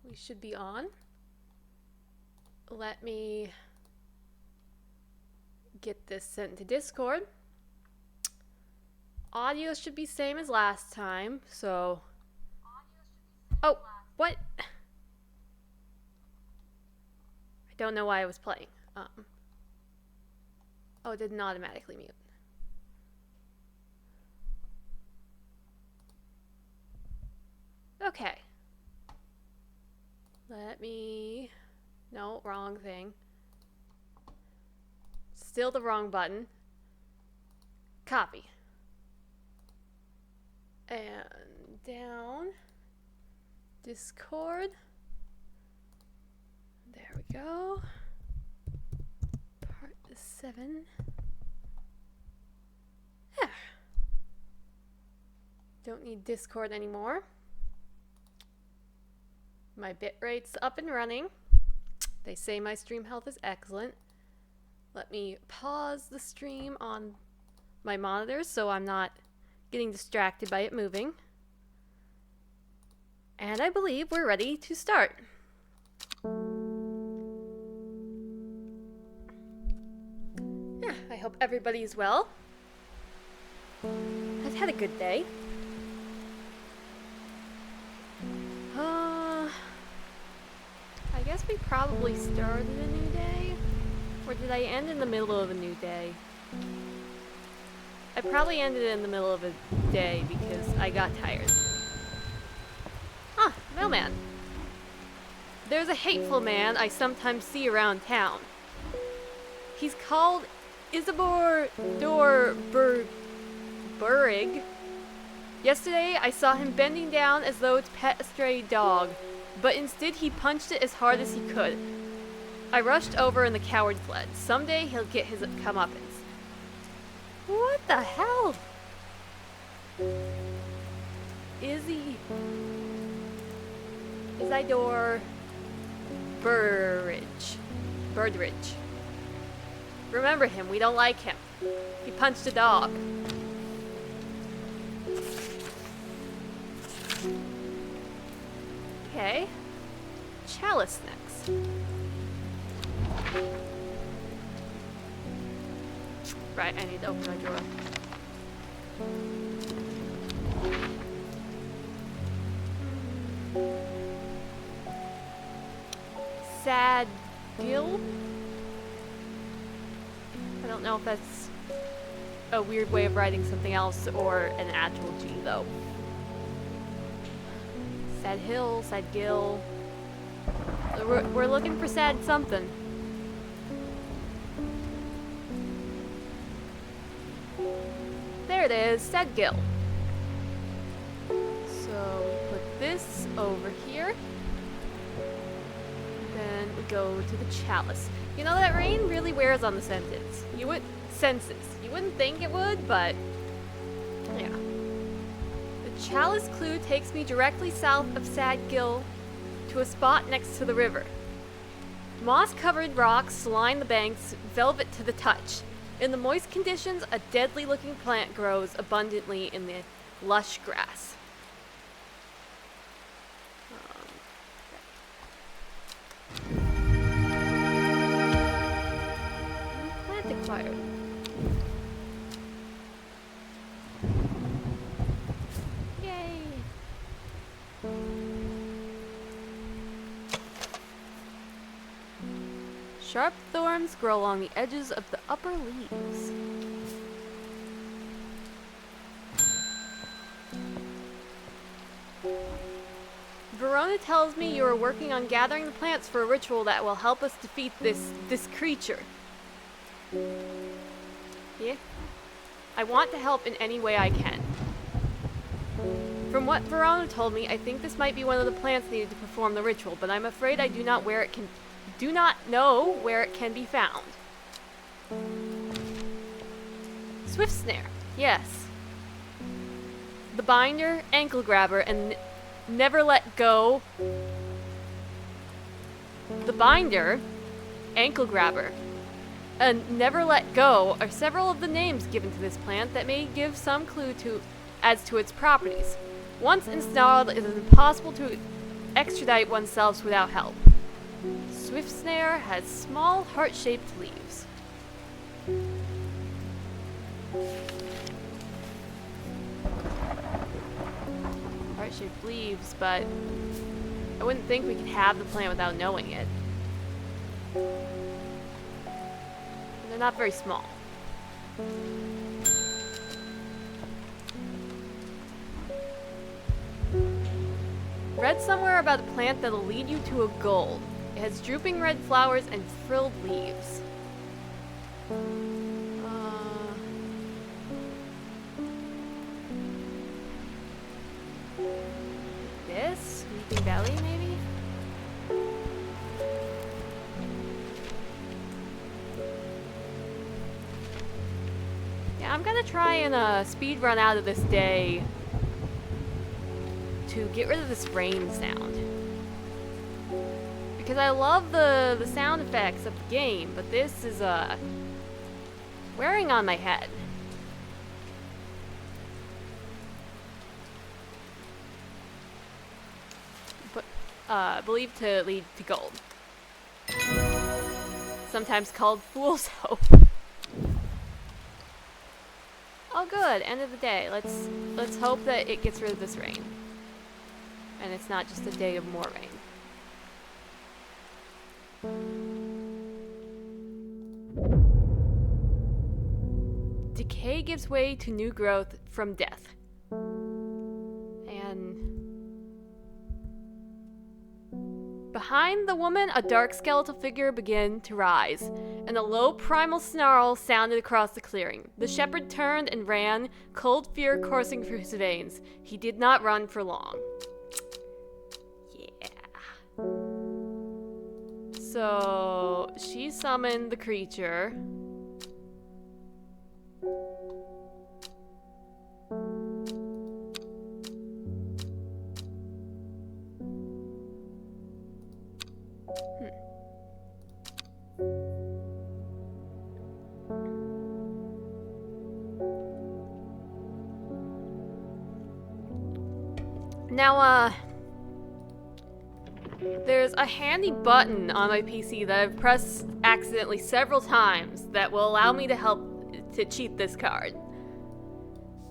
We should be on. Let me get this sent to Discord. Audio should be same as last time, so... Oh, what? I don't know why I was playing. Oh, it didn't automatically mute. Okay. Let me... No, wrong thing. Still the wrong button. Copy. And down. Discord. There we go. Part 7. Yeah. Don't need Discord anymore. My bitrate's up and running. They say my stream health is excellent. Let me pause the stream on my monitors so I'm not getting distracted by it moving. And I believe we're ready to start. Yeah, I hope everybody's well. I've had a good day. I guess we probably started a new day. Or did I end in the middle of a new day? I probably ended in the middle of a day because I got tired. Huh, mailman. There's a hateful man I sometimes see around town. He's called Isabor Burrig. Yesterday I saw him bending down as though to pet a stray dog, but instead he punched it as hard as he could. I rushed over and the coward fled. Someday he'll get his comeuppance. What the hell? Isidore Birdridge. Remember him, we don't like him. He punched a dog. Okay. Chalice next. Right, I need to open my drawer. Sad Gill? I don't know if that's a weird way of writing something else or an actual G though. Sad Hill, Sad Gill. We're looking for sad something. There it is, Sad Gill. So we put this over here. Then we go to the chalice. You know, that rain really wears on the senses. You wouldn't think it would, but yeah. The chalice clue takes me directly south of Sad Gill to a spot next to the river. Moss-covered rocks line the banks, velvet to the touch. In the moist conditions, a deadly-looking plant grows abundantly in the lush grass. Plant acquired. Yay! Sharp thorns grow along the edges of the upper leaves. Verona tells me you are working on gathering the plants for a ritual that will help us defeat this creature. Yeah? I want to help in any way I can. From what Verona told me, I think this might be one of the plants needed to perform the ritual, but I'm afraid I do not know where it can be found. Swift snare, yes. The binder, ankle grabber, and never let go. The binder, ankle grabber, and never let go are several of the names given to this plant that may give some clue as to its properties. Once installed, it is impossible to extradite oneself without help. Swift snare has small heart-shaped leaves. Heart-shaped leaves, but I wouldn't think we could have the plant without knowing it. They're not very small. Read somewhere about a plant that'll lead you to a goal. It has drooping red flowers and frilled leaves. This? Weeping Valley, maybe? Yeah, I'm gonna try and speed run out of this day to get rid of this rain sound. Because I love the sound effects of the game, but this is wearing on my head. But believed to lead to gold. Sometimes called fool's hope. Oh good, end of the day. Let's hope that it gets rid of this rain. And it's not just a day of more rain. Decay gives way to new growth from death. And behind the woman, a dark skeletal figure began to rise, and a low primal snarl sounded across the clearing. The shepherd turned and ran, cold fear coursing through his veins. He did not run for long. So, she summoned the creature. Now, there's a handy button on my PC that I've pressed accidentally several times that will allow me to help to cheat this card.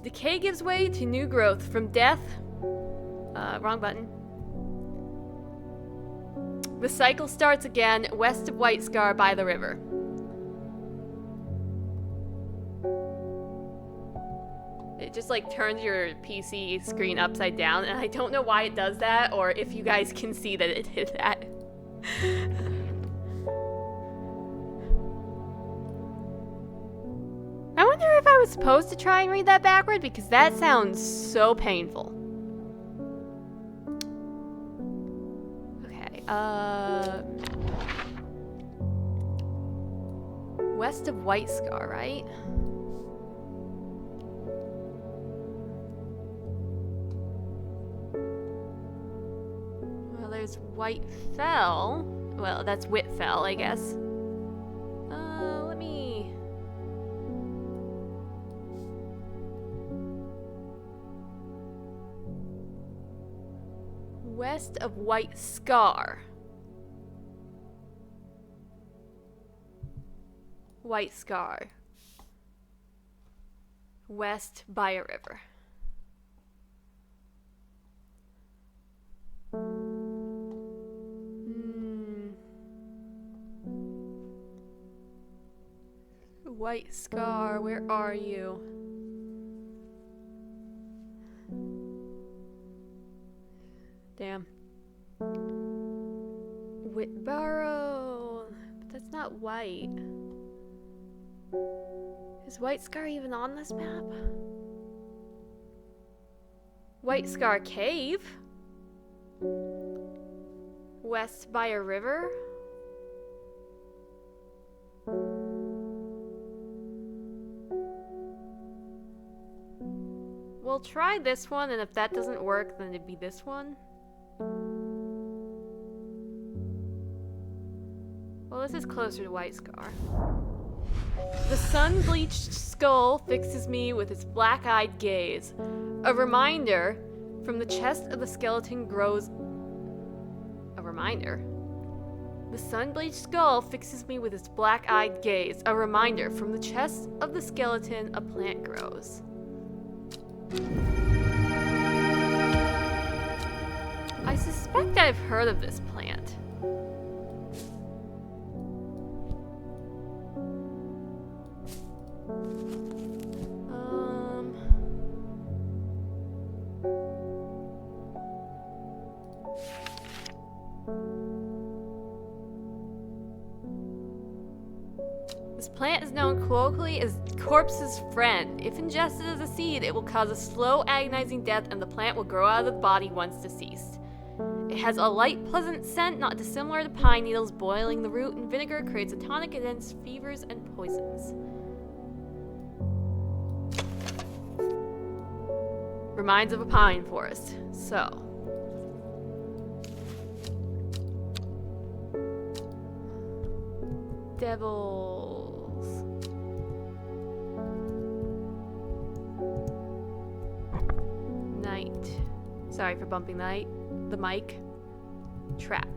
Decay gives way to new growth from death. Wrong button. The cycle starts again west of White Scar by the river. It just like turns your PC screen upside down, and I don't know why it does that, or if you guys can see that it did that. I wonder if I was supposed to try and read that backward, because that sounds so painful. Okay, west of White Scar, right? There's White Fell. Well, that's Whitfell, I guess. Let me... West of White Scar. White Scar. West by a river. White Scar, where are you? Damn. Whitbarrow. But that's not white. Is White Scar even on this map? White Scar Cave? West by a river? We'll try this one, and if that doesn't work, then it'd be this one. Well, this is closer to White Scar. The sun-bleached skull fixes me with its black-eyed gaze. A reminder, from the chest of the skeleton grows reminder. The sun-bleached skull fixes me with its black-eyed gaze. A reminder. From the chest of the skeleton, a plant grows. I suspect I've heard of this plant. This plant is known colloquially as corpse's friend. If ingested as a seed, it will cause a slow, agonizing death, and the plant will grow out of the body once deceased. It has a light, pleasant scent not dissimilar to pine needles. Boiling the root in vinegar creates a tonic against fevers and poisons. Reminds of a pine forest. So. Devils. Night. Sorry for bumping the mic. Trap.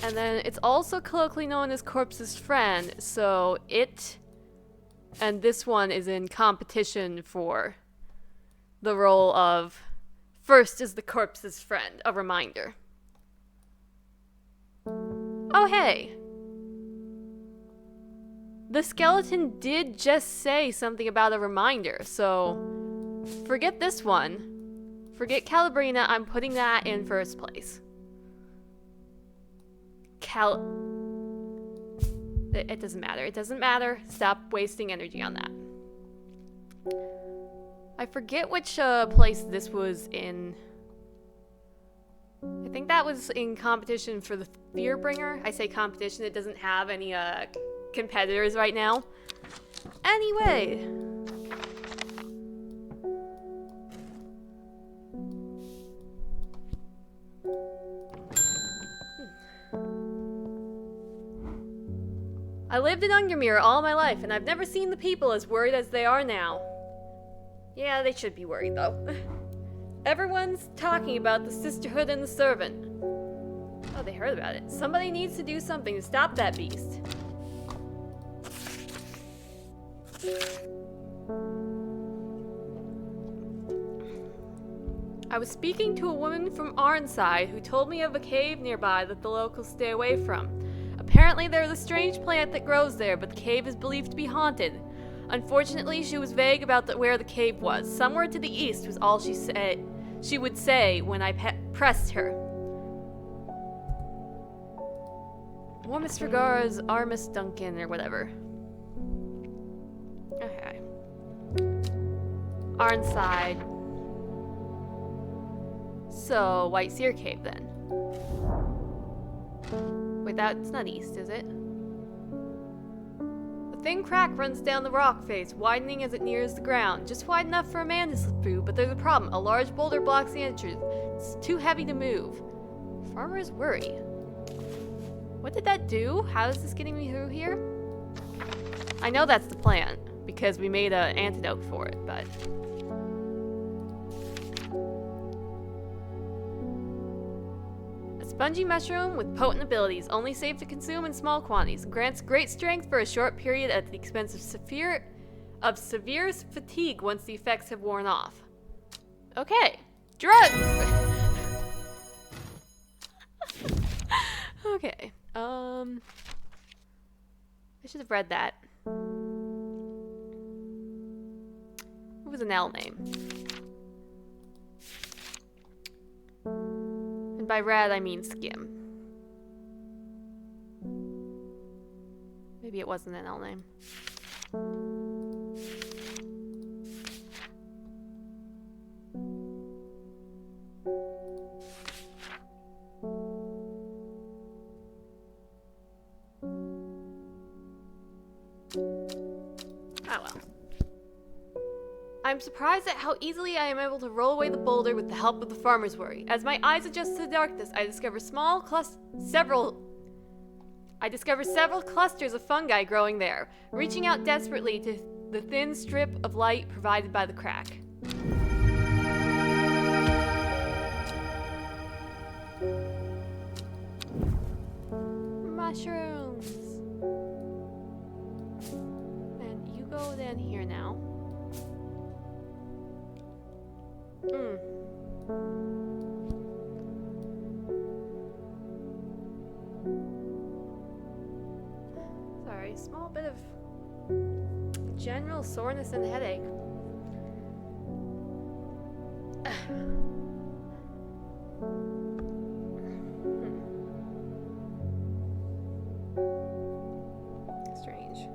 And then it's also colloquially known as corpse's friend, so it and this one is in competition for the role of first is the corpse's friend, a reminder. Oh, hey. The skeleton did just say something about a reminder, so forget this one. Forget Calabrina, I'm putting that in first place. It doesn't matter. It doesn't matter. Stop wasting energy on that. I forget which place this was in. I think that was in competition for the Fearbringer. I say competition, it doesn't have any competitors right now. Anyway. I lived in Undermere all my life, and I've never seen the people as worried as they are now. Yeah, they should be worried, though. Everyone's talking about the sisterhood and the servant. Oh, they heard about it. Somebody needs to do something to stop that beast. I was speaking to a woman from Arnside who told me of a cave nearby that the locals stay away from. Apparently there's a strange plant that grows there, but the cave is believed to be haunted. Unfortunately, she was vague about where the cave was. Somewhere to the east was all she said. She would say when I pressed her. Warmest regards, Armis Duncan, or whatever. Okay. Arnside. So, White Seer Cave then. Wait, that's not east, is it? A thin crack runs down the rock face, widening as it nears the ground. Just wide enough for a man to slip through, but there's a problem. A large boulder blocks the entrance. It's too heavy to move. Farmers worry. What did that do? How is this getting me through here? I know that's the plant, because we made an antidote for it, but... Spongy mushroom with potent abilities, only safe to consume in small quantities. Grants great strength for a short period at the expense of severe fatigue once the effects have worn off. Okay. Drugs! Okay. I should have read that. It was an L name. And by red, I mean skim. Maybe it wasn't an L name. Oh well. I'm surprised at how easily I am able to roll away the boulder with the help of the farmer's worry. As my eyes adjust to the darkness, I discover several clusters of fungi growing there, reaching out desperately to the thin strip of light provided by the crack. mushrooms. And you go down here now. Sorry, small bit of general soreness and headache. Strange.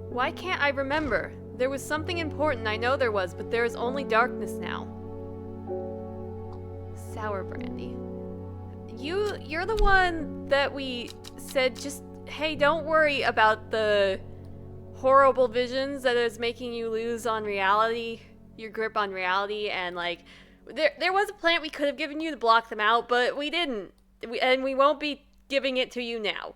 Why can't I remember? There was something important, I know there was, but there is only darkness now. Sour brandy. You're the one that we said just, hey, don't worry about the horrible visions that is making you lose on reality, your grip on reality, and like, there was a plant we could have given you to block them out, but we didn't. And we won't be giving it to you now.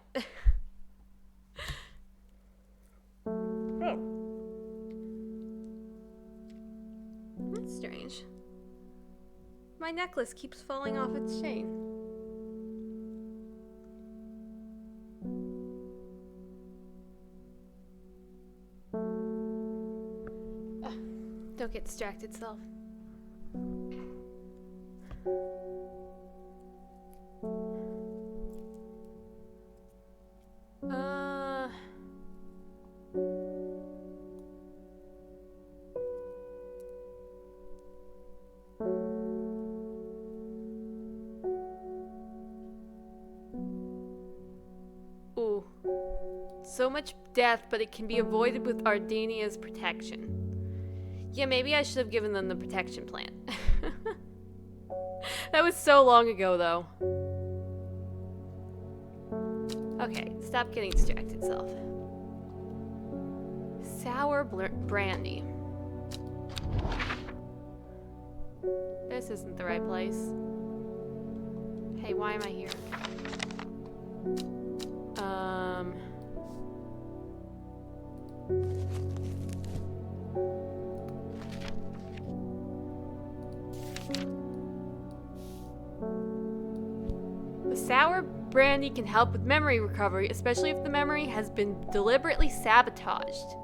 That's strange. My necklace keeps falling off its chain. Don't get distracted, self. Ooh. So much death, but it can be avoided with Ardenia's protection. Yeah, maybe I should have given them the protection plant. That was so long ago, though. Okay, stop getting distracted, self. Sour brandy. This isn't the right place. Hey, why am I here? The sour brandy can help with memory recovery, especially if the memory has been deliberately sabotaged.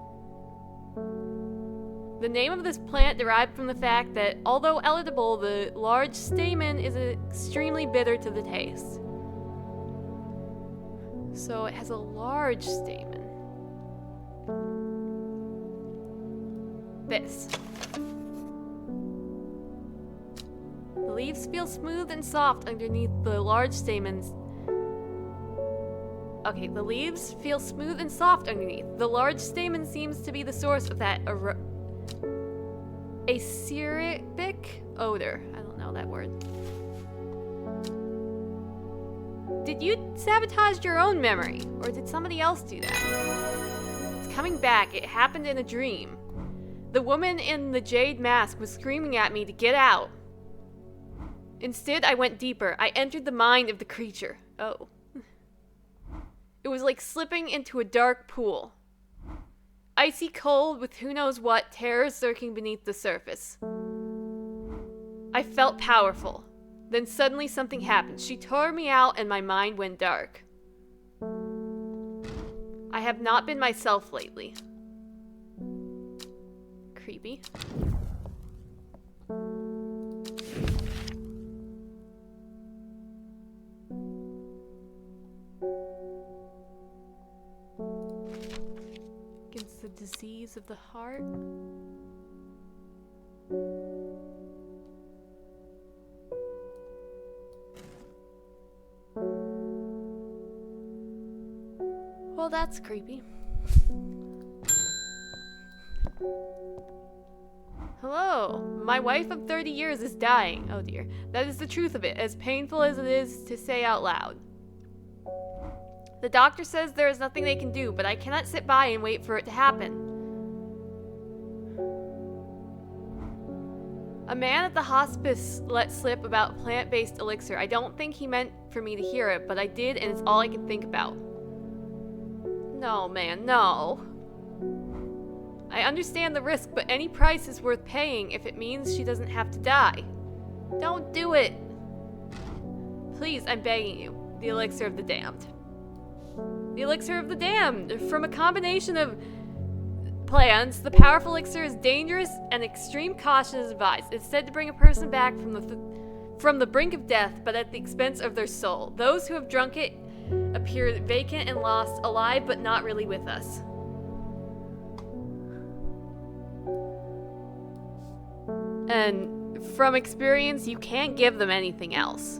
The name of this plant derived from the fact that, although edible, the large stamen is extremely bitter to the taste. So it has a large stamen. This. The leaves feel smooth and soft underneath the large stamens. Okay, the leaves feel smooth and soft underneath. The large stamen seems to be the source of that acerbic odor. I don't know that word. Did you sabotage your own memory? Or did somebody else do that? It's coming back. It happened in a dream. The woman in the jade mask was screaming at me to get out. Instead, I went deeper. I entered the mind of the creature. Oh. It was like slipping into a dark pool. Icy cold with who knows what terrors lurking beneath the surface. I felt powerful. Then suddenly something happened. She tore me out and my mind went dark. I have not been myself lately. Creepy. Against the disease of the heart. Well, that's creepy. Hello. My wife of 30 years is dying. Oh dear. That is the truth of it, as painful as it is to say out loud. The doctor says there is nothing they can do, but I cannot sit by and wait for it to happen. A man at the hospice let slip about plant-based elixir. I don't think he meant for me to hear it, but I did, and it's all I can think about. No, man, no. I understand the risk, but any price is worth paying if it means she doesn't have to die. Don't do it. Please, I'm begging you. The elixir of the damned. The elixir of the damned. From a combination of plants, the powerful elixir is dangerous and extreme caution is advised. It's said to bring a person back from the brink of death, but at the expense of their soul. Those who have drunk it appear vacant and lost, alive but not really with us. And from experience, you can't give them anything else.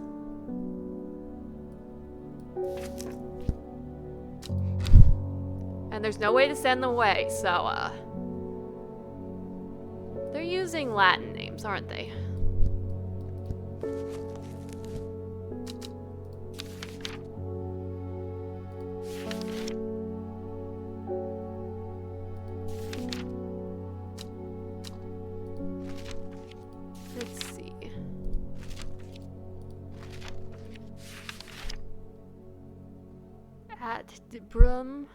And there's no way to send them away, so, they're using Latin names, aren't they? Let's see. At the Brum.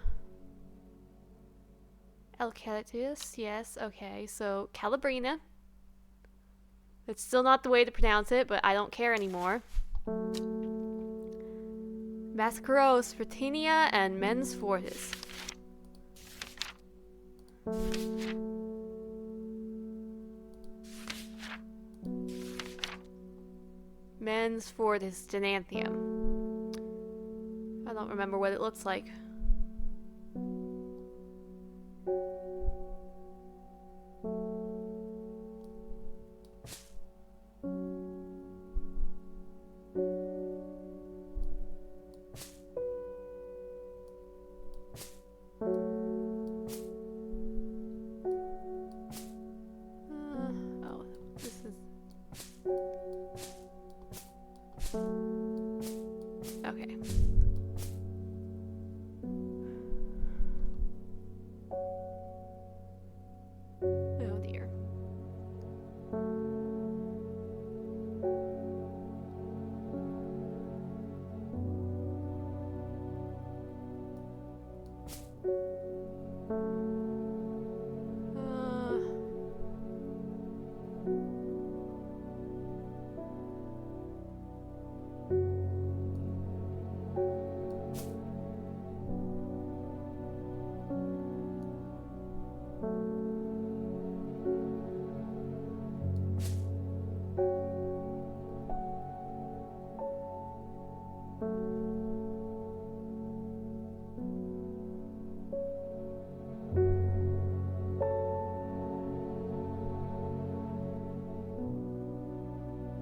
Elcalatus, yes, okay, so Calabrina. That's still not the way to pronounce it, but I don't care anymore. Mascaros, Retinia, and Mens Fortis. Mens Fortis Denanthium. I don't remember what it looks like. Okay. Oh dear.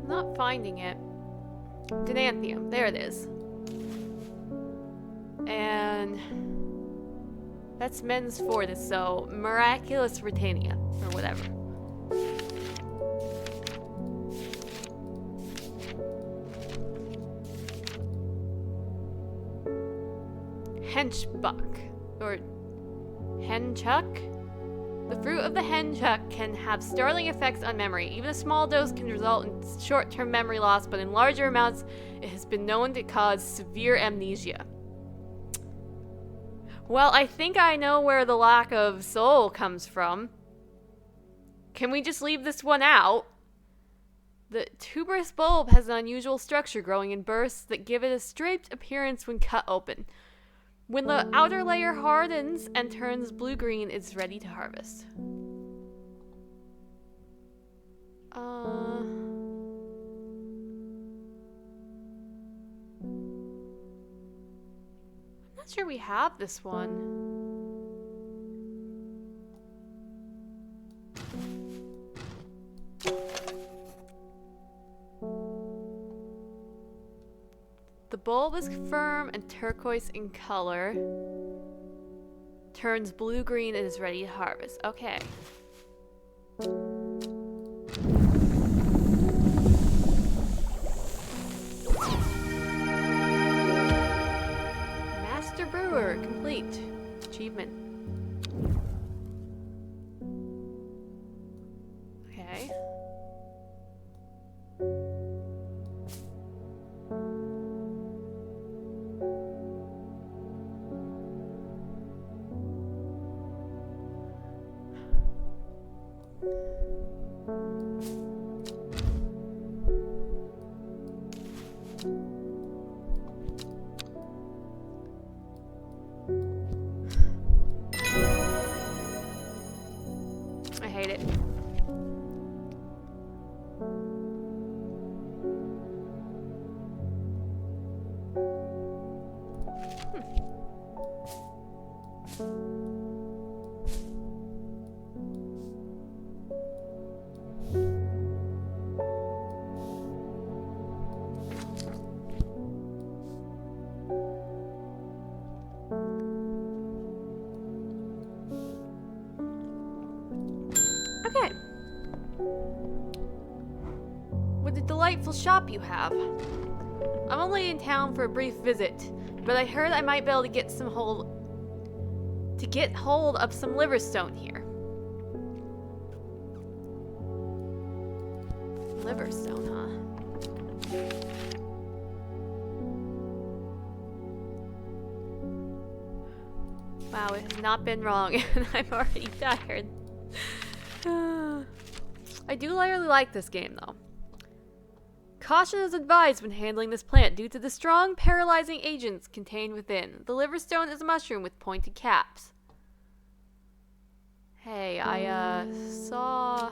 Not finding it. Denanthium, there it is. And that's Mens Fortis, so Miraculous Retania, or whatever. Henchbuck, or Henchuck? The fruit of the henchuck can have startling effects on memory. Even a small dose can result in short-term memory loss, but in larger amounts, it has been known to cause severe amnesia. Well, I think I know where the lack of soul comes from. Can we just leave this one out? The tuberous bulb has an unusual structure growing in bursts that give it a striped appearance when cut open. When the outer layer hardens and turns blue-green, it's ready to harvest. I'm not sure we have this one. The bulb is firm and turquoise in color. Turns blue-green and is ready to harvest. Okay. delightful shop you have. I'm only in town for a brief visit, but I heard I might be able to get hold of some liverstone here. Liverstone, huh? Wow, it has not been wrong, and I'm already tired. I do really like this game, though. Caution is advised when handling this plant due to the strong paralyzing agents contained within. The liverstone is a mushroom with pointed caps. Hey, I saw...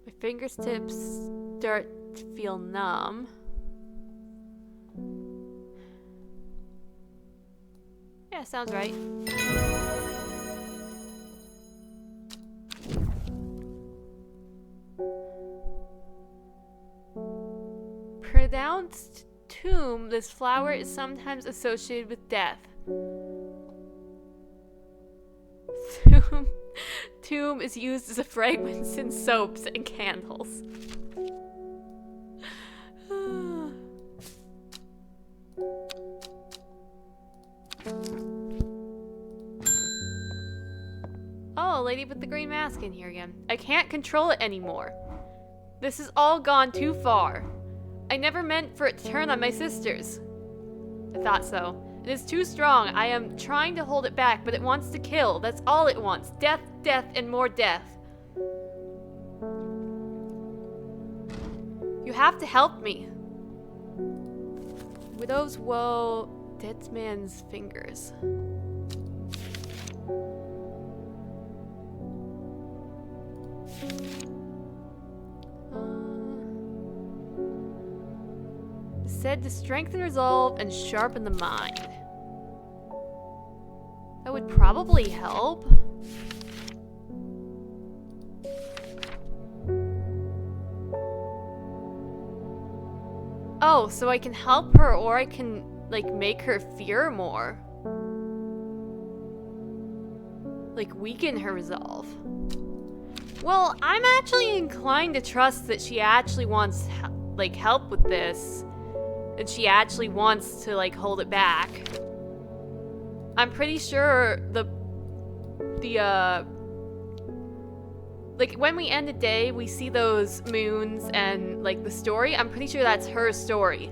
My fingertips start to feel numb. Yeah, sounds right. Pronounced tomb, this flower is sometimes associated with death. Tomb is used as a fragrance in soaps and candles. Oh, lady with the green mask in here again. I can't control it anymore. This has all gone too far. I never meant for it to turn on my sisters. I thought so. It is too strong. I am trying to hold it back, but it wants to kill. That's all it wants. Death, death, and more death. You have to help me. Widow's woe, dead man's fingers. Said to strengthen resolve and sharpen the mind. That would probably help. Oh, so I can help her, or I can, like, make her fear more. Like, weaken her resolve. Well, I'm actually inclined to trust that she actually wants, like, help with this. And she actually wants to, like, hold it back. I'm pretty sure like, when we end the day, we see those moons and, like, the story. I'm pretty sure that's her story.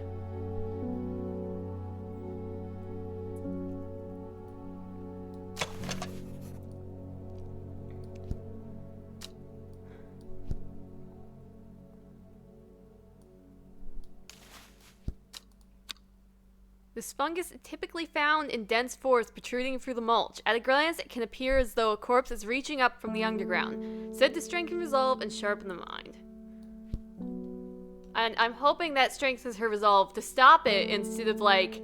This fungus is typically found in dense forests protruding through the mulch. At a glance, it can appear as though a corpse is reaching up from the underground. Said to strengthen resolve and sharpen the mind. And I'm hoping that strengthens her resolve to stop it instead of like,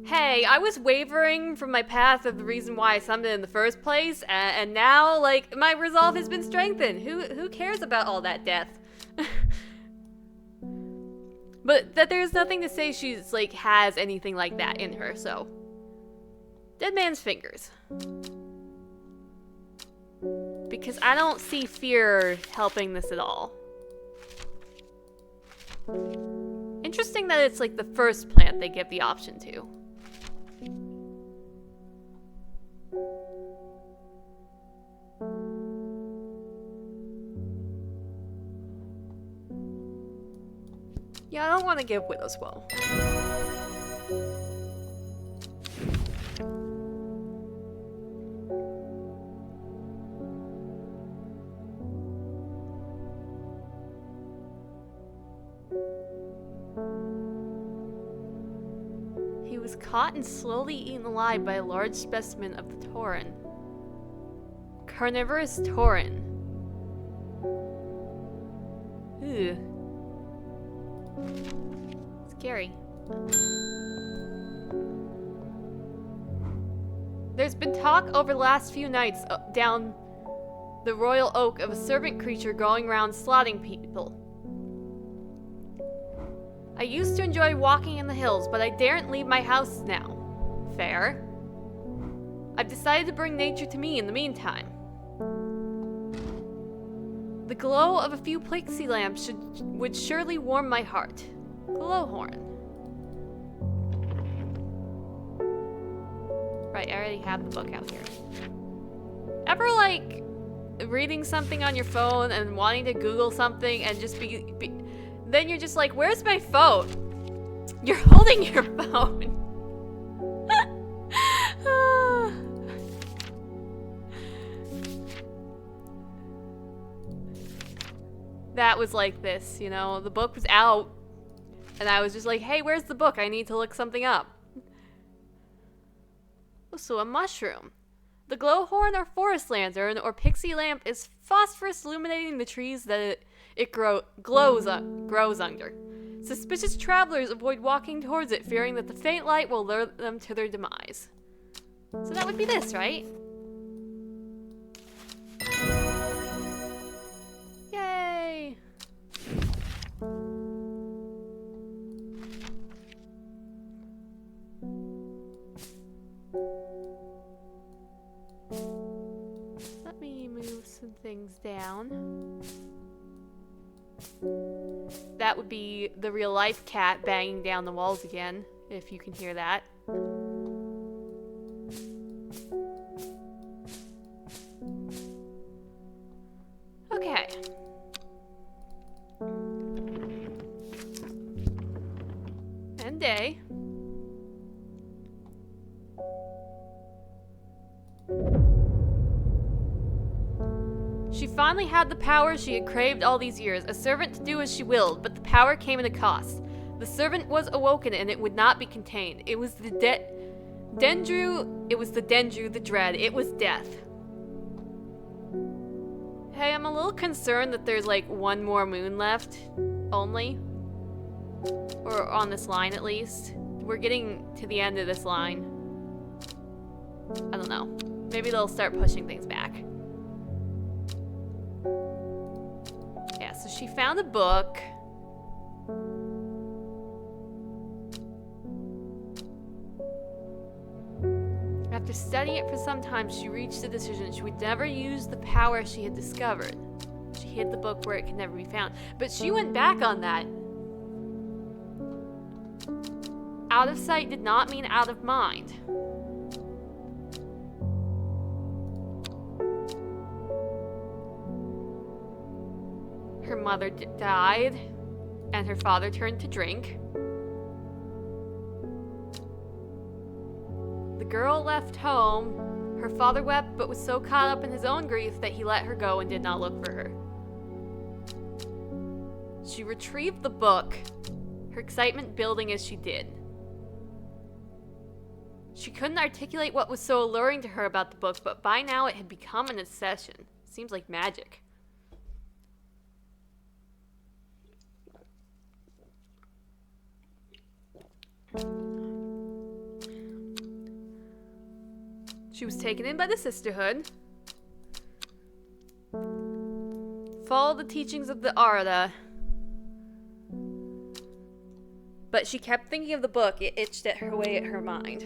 hey, I was wavering from my path of the reason why I summoned it in the first place, and now, like, my resolve has been strengthened. Who cares about all that death? But that there's nothing to say she's, like, has anything like that in her, so. Dead man's fingers. Because I don't see fear helping this at all. Interesting that it's, like, the first plant they give the option to. Yeah, I don't want to give Widow's Woe. He was caught and slowly eaten alive by a large specimen of the tauren. Carnivorous tauren. Ew. Scary. There's been talk over the last few nights down the royal oak of a serpent creature going around slaughtering people. I used to enjoy walking in the hills, but I daren't leave my house now. Fair. I've decided to bring nature to me in the meantime. The glow of a few pixie lamps would surely warm my heart. Glowhorn. Right, I already have the book out here. Ever, like, reading something on your phone and wanting to Google something and just then you're just like, where's my phone? You're holding your phone. That was like this, you know, the book was out and I was just like, hey, where's the book? I need to look something up. Oh, so a mushroom. The glowhorn or forest lantern or pixie lamp is phosphorus illuminating the trees that it grows under. Suspicious travelers avoid walking towards it, fearing that the faint light will lure them to their demise. So that would be this, right? Yay! Let me move some things down. That would be the real life cat banging down the walls again, if you can hear that. Okay. And day. She finally had the power she had craved all these years, a servant to do as she willed, but the power came at a cost. The servant was awoken and it would not be contained. It was the Dendru, the dread. It was death. Hey, I'm a little concerned that there's like one more moon left, only. Or on this line at least. We're getting to the end of this line. I don't know. Maybe they'll start pushing things back. Yeah, so she found a book. After studying it for some time, she reached the decision she would never use the power she had discovered. She hid the book where it could never be found. But she went back on that. Out of sight did not mean out of mind. Her mother died, and her father turned to drink. The girl left home. Her father wept, but was so caught up in his own grief that he let her go and did not look for her. She retrieved the book, her excitement building as she did. She couldn't articulate what was so alluring to her about the book, but by now it had become an obsession. Seems like magic. She was taken in by the sisterhood, followed the teachings of the Arda, but she kept thinking of the book. It itched at her way at her mind.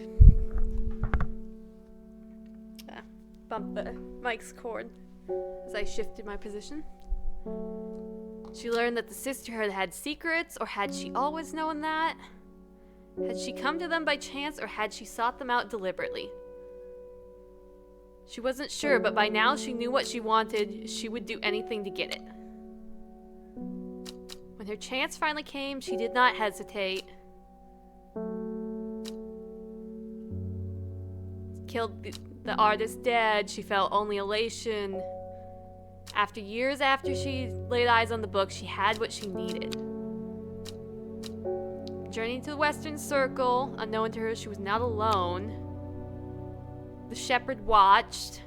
Bumped the mic's cord as I shifted my position. She learned that the sisterhood had secrets, or had she always known that? Had she come to them by chance, or had she sought them out deliberately? She wasn't sure, but by now she knew what she wanted. She would do anything to get it. When her chance finally came, she did not hesitate. Killed the artist dead, she felt only elation. After years after she laid eyes on the book, she had what she needed. Journeying to the Western Circle, unknown to her, she was not alone. The shepherd watched.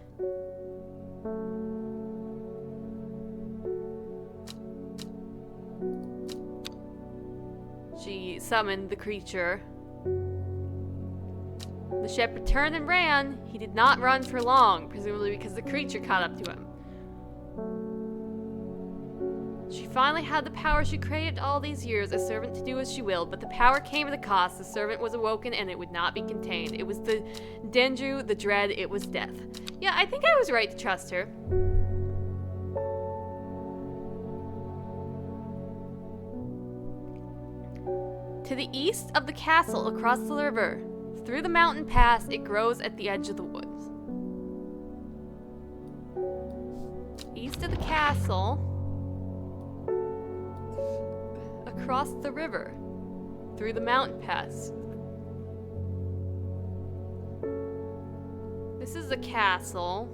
She summoned the creature. The shepherd turned and ran. He did not run for long, presumably because the creature caught up to him. She finally had the power she craved all these years, a servant to do as she willed, but the power came at a cost. The servant was awoken and it would not be contained. It was the Dendru, the dread, it was death. Yeah, I think I was right to trust her. To the east of the castle, across the river. Through the mountain pass, it grows at the edge of the woods. East of the castle. Across the river. Through the mountain pass. This is a castle.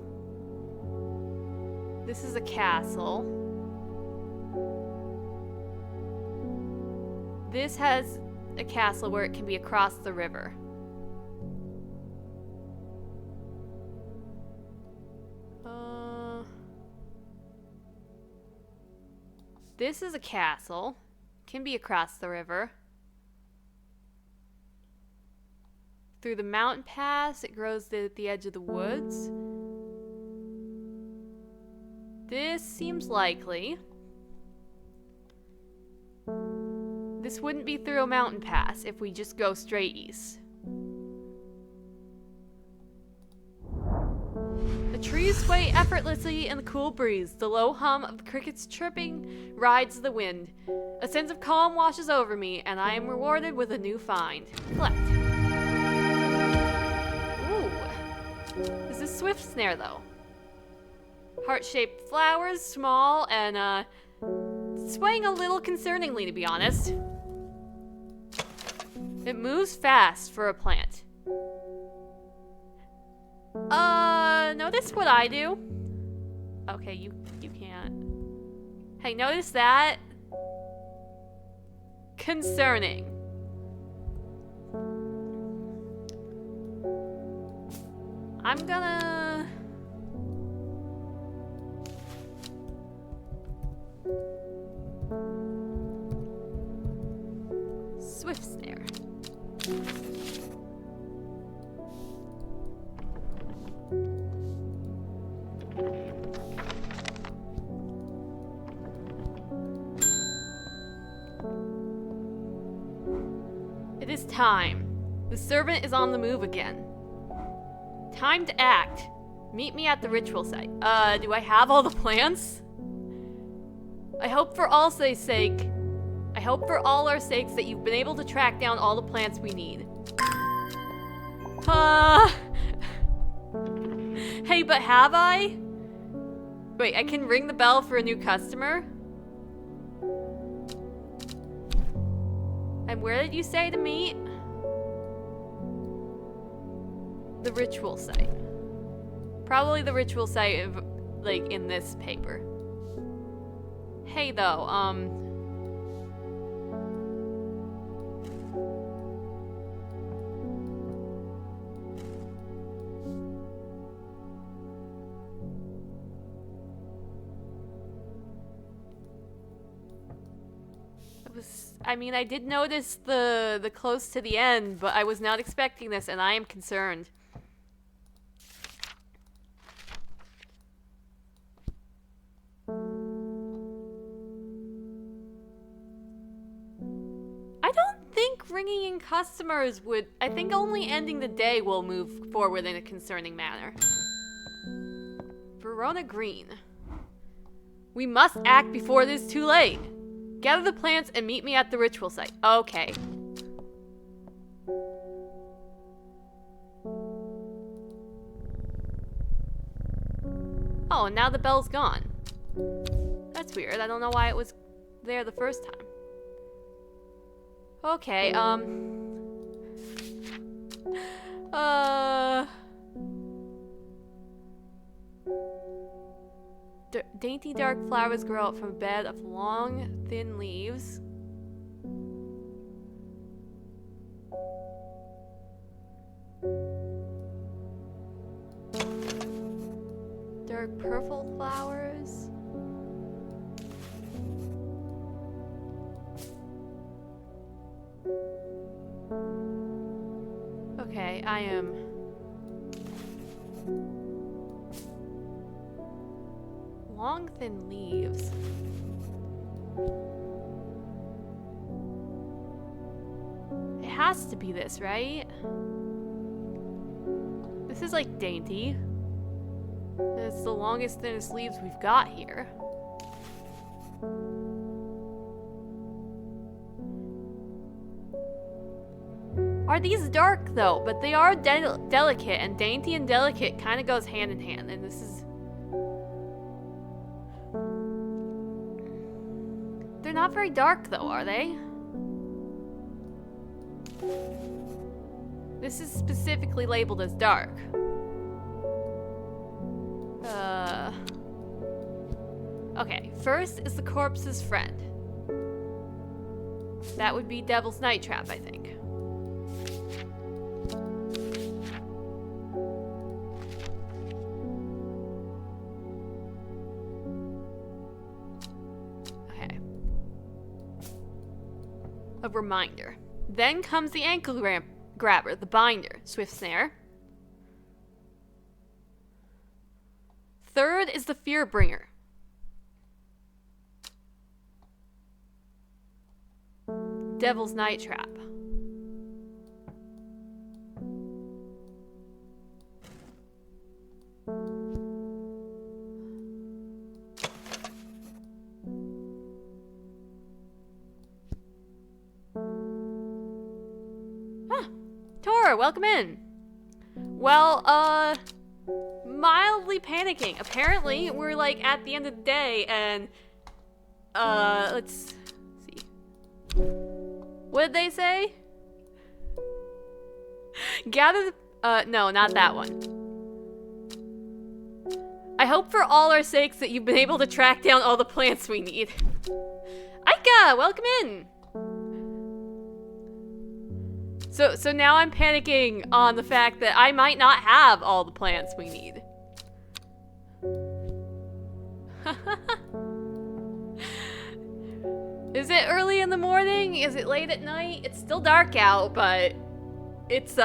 This is a castle. This has a castle where it can be across the river. This is a castle. Can be across the river. Through the mountain pass, it grows at the edge of the woods. This seems likely. This wouldn't be through a mountain pass if we just go straight east. The trees sway effortlessly in the cool breeze. The low hum of the crickets chirping rides the wind. A sense of calm washes over me, and I am rewarded with a new find. Collect. Ooh. This is swift snare, though. Heart-shaped flowers, small, and, swaying a little concerningly, to be honest. It moves fast for a plant. Notice what I do? Okay, you can't. Hey, notice that? Concerning. I'm gonna... Swift snare. It is time. The servant is on the move again. Time to act. Meet me at the ritual site. Do I have all the plants? I hope for all our sakes that you've been able to track down all the plants we need. Hey, but have I? Wait, I can ring the bell for a new customer? And where did you say to meet? The ritual site. Probably the ritual site of, like, in this paper. Hey, though, I did notice the close to the end, but I was not expecting this, and I am concerned. I don't think ringing in customers would... I think only ending the day will move forward in a concerning manner. Verona Green. We must act before it is too late. Gather the plants and meet me at the ritual site. Okay. Oh, and now the bell's gone. That's weird. I don't know why it was there the first time. Okay, dainty dark flowers grow out from a bed of long, thin leaves. Dark purple flowers. Okay, I am... long, thin leaves. It has to be this, right? This is like dainty. It's the longest, thinnest leaves we've got here. Are these dark though? But they are delicate, and dainty and delicate kind of goes hand in hand, and this is... They're not very dark though, are they? This is specifically labeled as dark. Okay, first is the corpse's friend. That would be Devil's Night Trap, I think. Okay. A reminder. Then comes the ankle grabber, the binder, swift snare. Third is the fear bringer. Devil's Night Trap. Tora, welcome in. Well, mildly panicking. Apparently, we're like at the end of the day and, let's see. What did they say? Gather the, no, not that one. I hope for all our sakes that you've been able to track down all the plants we need. Aika, welcome in. So now I'm panicking on the fact that I might not have all the plants we need. Is it early in the morning? Is it late at night? It's still dark out, but it's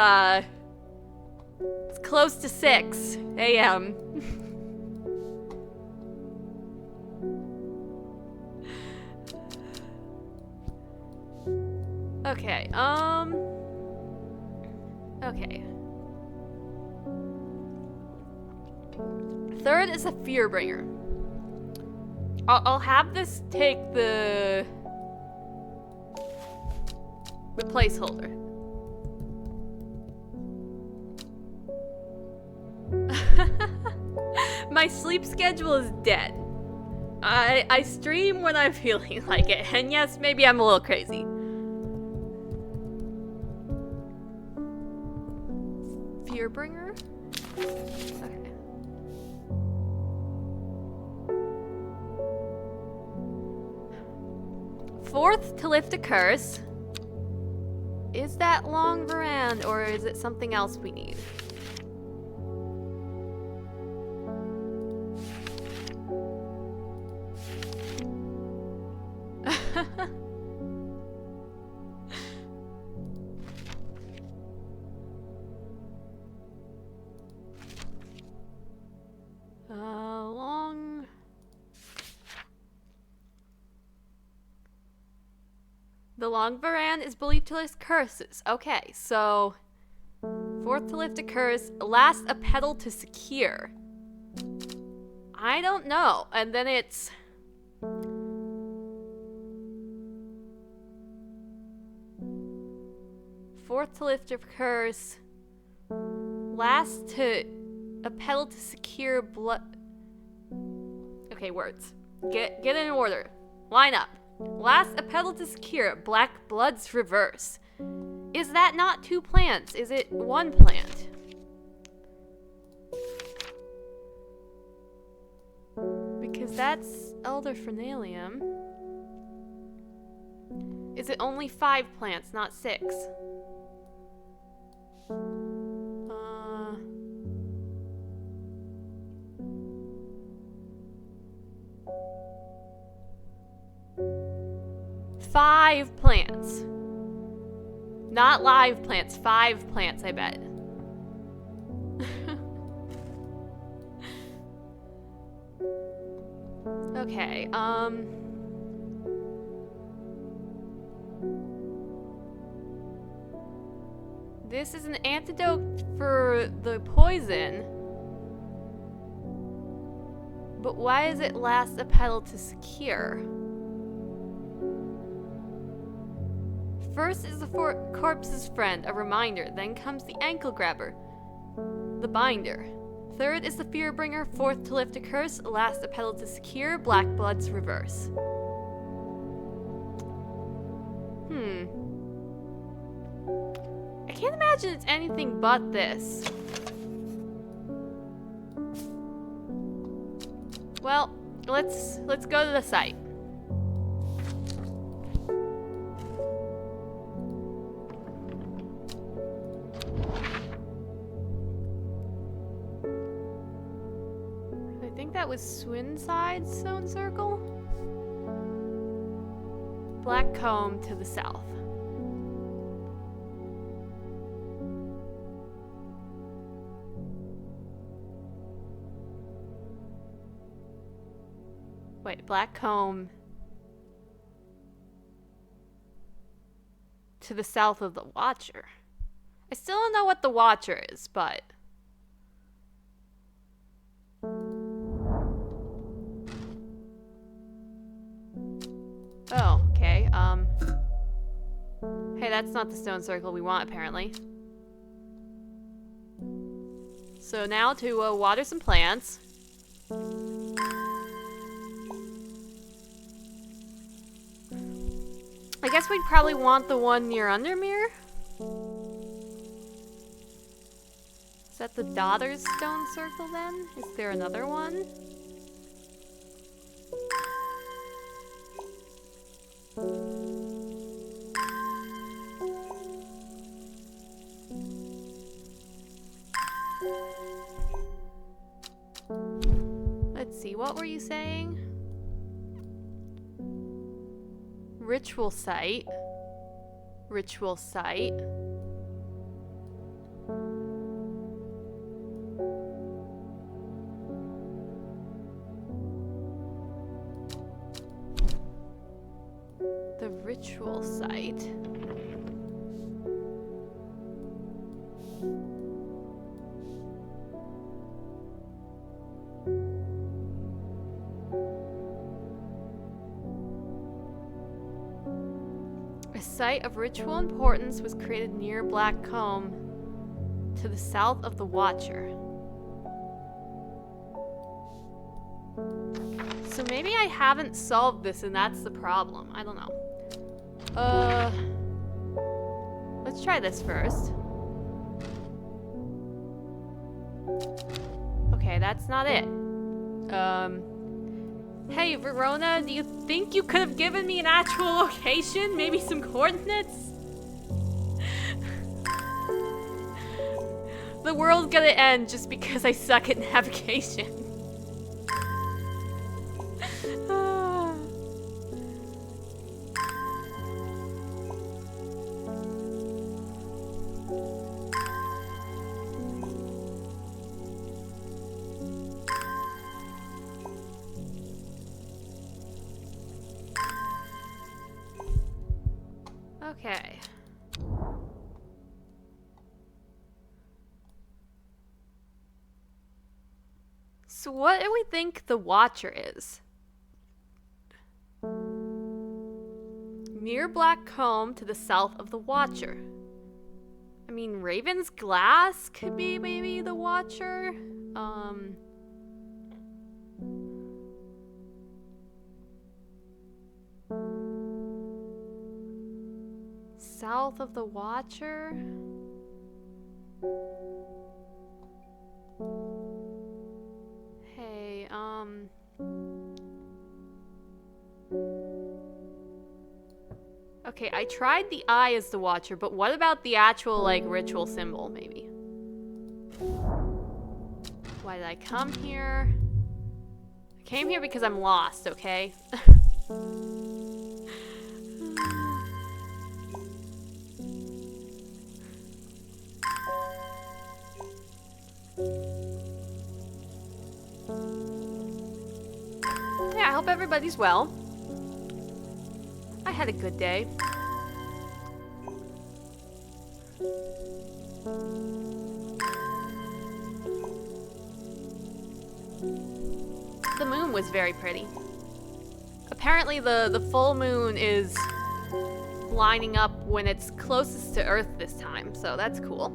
close to 6 a.m. Okay, okay. Third is a fear bringer. I'll have this take the placeholder. My sleep schedule is dead. I stream when I'm feeling like it, and yes, maybe I'm a little crazy. Fearbringer? Okay. Fourth, to lift a curse. Is that long verand, or is it something else we need? Long. The long verand is believed to lift curses. Okay, so fourth to lift a curse, last a petal to secure. I don't know. And then it's fourth to lift a curse, last to a petal to secure blood. Okay, words. Get in order. Line up. Last, a petal to secure black blood's reverse. Is that not 2 plants? Is it 1 plant? Because that's elderfernalium. Is it only 5 plants, not 6? Five plants. Not live plants, 5 plants, I bet. Okay, this is an antidote for the poison. But why does it last a petal to secure? First is the corpse's friend, a reminder. Then comes the ankle grabber, the binder. Third is the fear bringer. Fourth to lift a curse. Last a pedal to secure. Black blood's reverse. I can't imagine it's anything but this. Well, let's go to the site. I think that was Swinside's stone circle. Black comb to the south. Wait, black comb to the south of the Watcher. I still don't know what the Watcher is, but oh, okay. Hey, that's not the stone circle we want, apparently. So now to water some plants. I guess we'd probably want the one near Undermere. Is that the daughter's stone circle then? Is there another one? Let's see, what were you saying? Ritual site. Ritual site. The ritual site. A site of ritual importance was created near Black Comb, to the south of the Watcher. So maybe I haven't solved this and that's the problem. I don't know. Let's try this first. Okay, that's not it. Hey, Verona, do you think you could have given me an actual location? Maybe some coordinates? The world's gonna end just because I suck at navigation. Okay. So what do we think the Watcher is? Near Black Comb to the south of the Watcher. I mean, Raven's Glass could be maybe the Watcher. South of the Watcher? Hey, okay, I tried the eye as the Watcher, but what about the actual, like, ritual symbol, maybe? Why did I come here? I came here because I'm lost, okay? Yeah, I hope everybody's well. I had a good day. The moon was very pretty. Apparently the full moon is lining up when it's closest to Earth this time, so that's cool.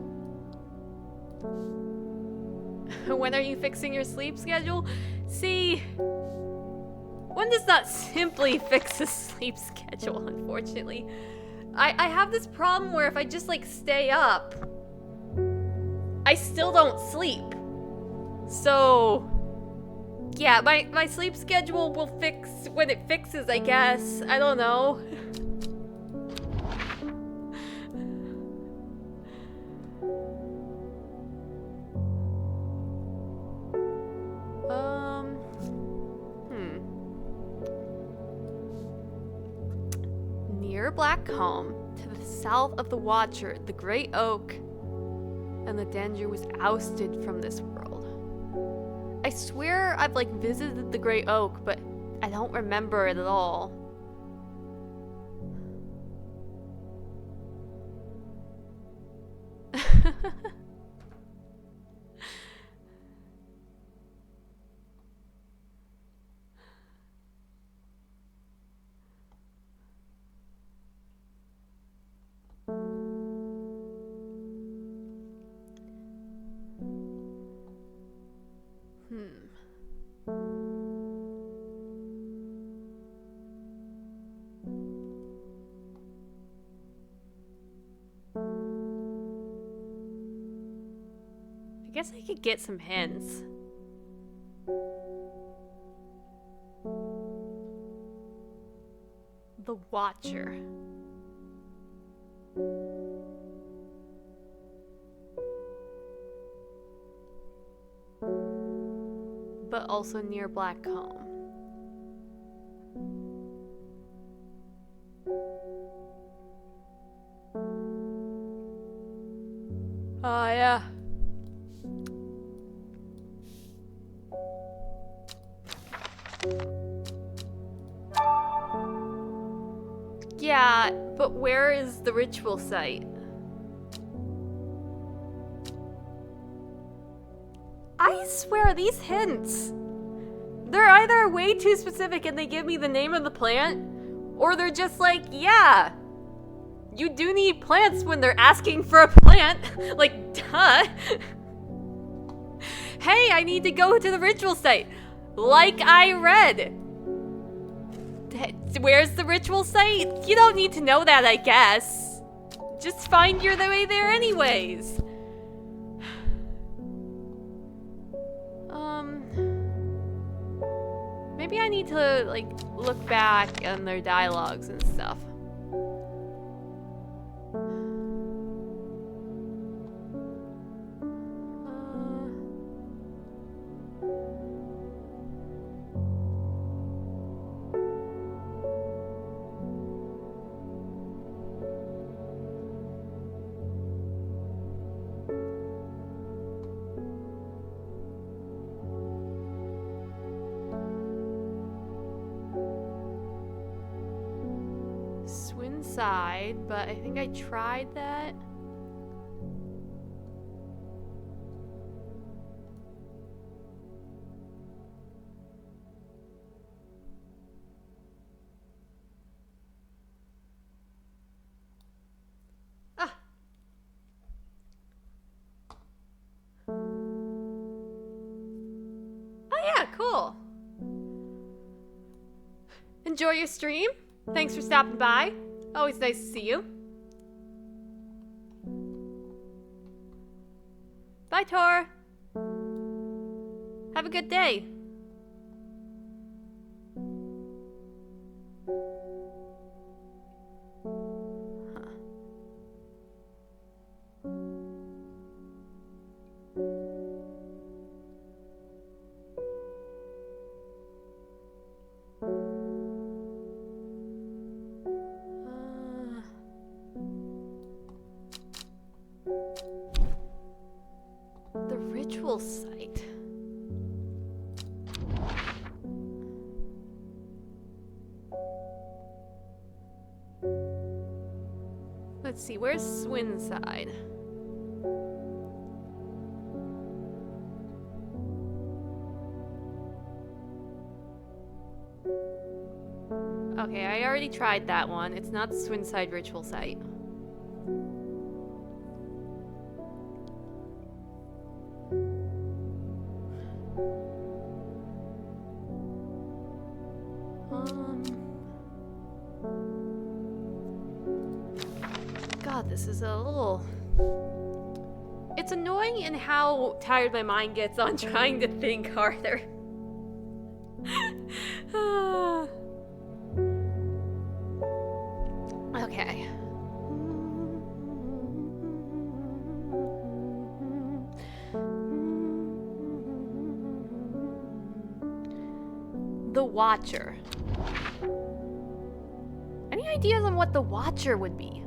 When are you fixing your sleep schedule? See, one does not simply fix a sleep schedule, unfortunately. I have this problem where if I just like stay up, I still don't sleep. So yeah, my sleep schedule will fix when it fixes, I guess. I don't know. Near Blackcomb, to the south of the Watcher, the Great Oak, and the danger was ousted from this world. I swear I've like visited the Great Oak, but I don't remember it at all. I guess I could get some hints. The Watcher. But also near Blackcomb. Oh, yeah. Yeah, but where is the ritual site? I swear these hints, they're either way too specific and they give me the name of the plant, or they're just like, yeah, you do need plants when they're asking for a plant. Like, duh. Hey, I need to go to the ritual site. Like I read. Where's the ritual site? You don't need to know that, I guess. Just find your way there anyways. Maybe I need to, like, look back on their dialogues and stuff. Side, but I think I tried that. Ah. Oh yeah, cool. Enjoy your stream. Thanks for stopping by. Always nice to see you. Bye, Tor. Have a good day. The ritual site. Let's see, where's Swinside? Okay, I already tried that one. It's not the Swinside ritual site. God, this is a little... It's annoying in how tired my mind gets on trying to think harder. Okay. The Watcher. Any ideas on what the Watcher would be?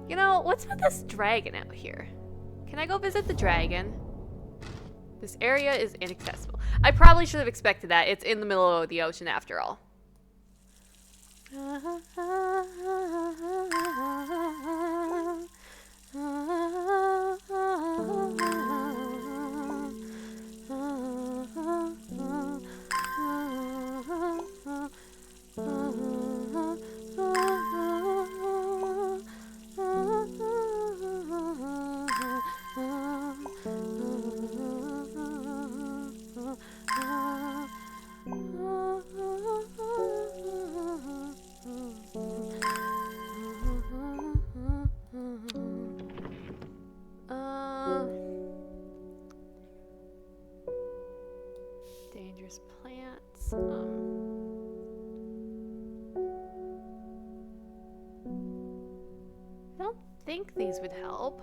You know, what's with this dragon out here? Can I go visit the dragon? This area is inaccessible. I probably should have expected that. It's in the middle of the ocean after all. Dangerous plants. I don't think these would help.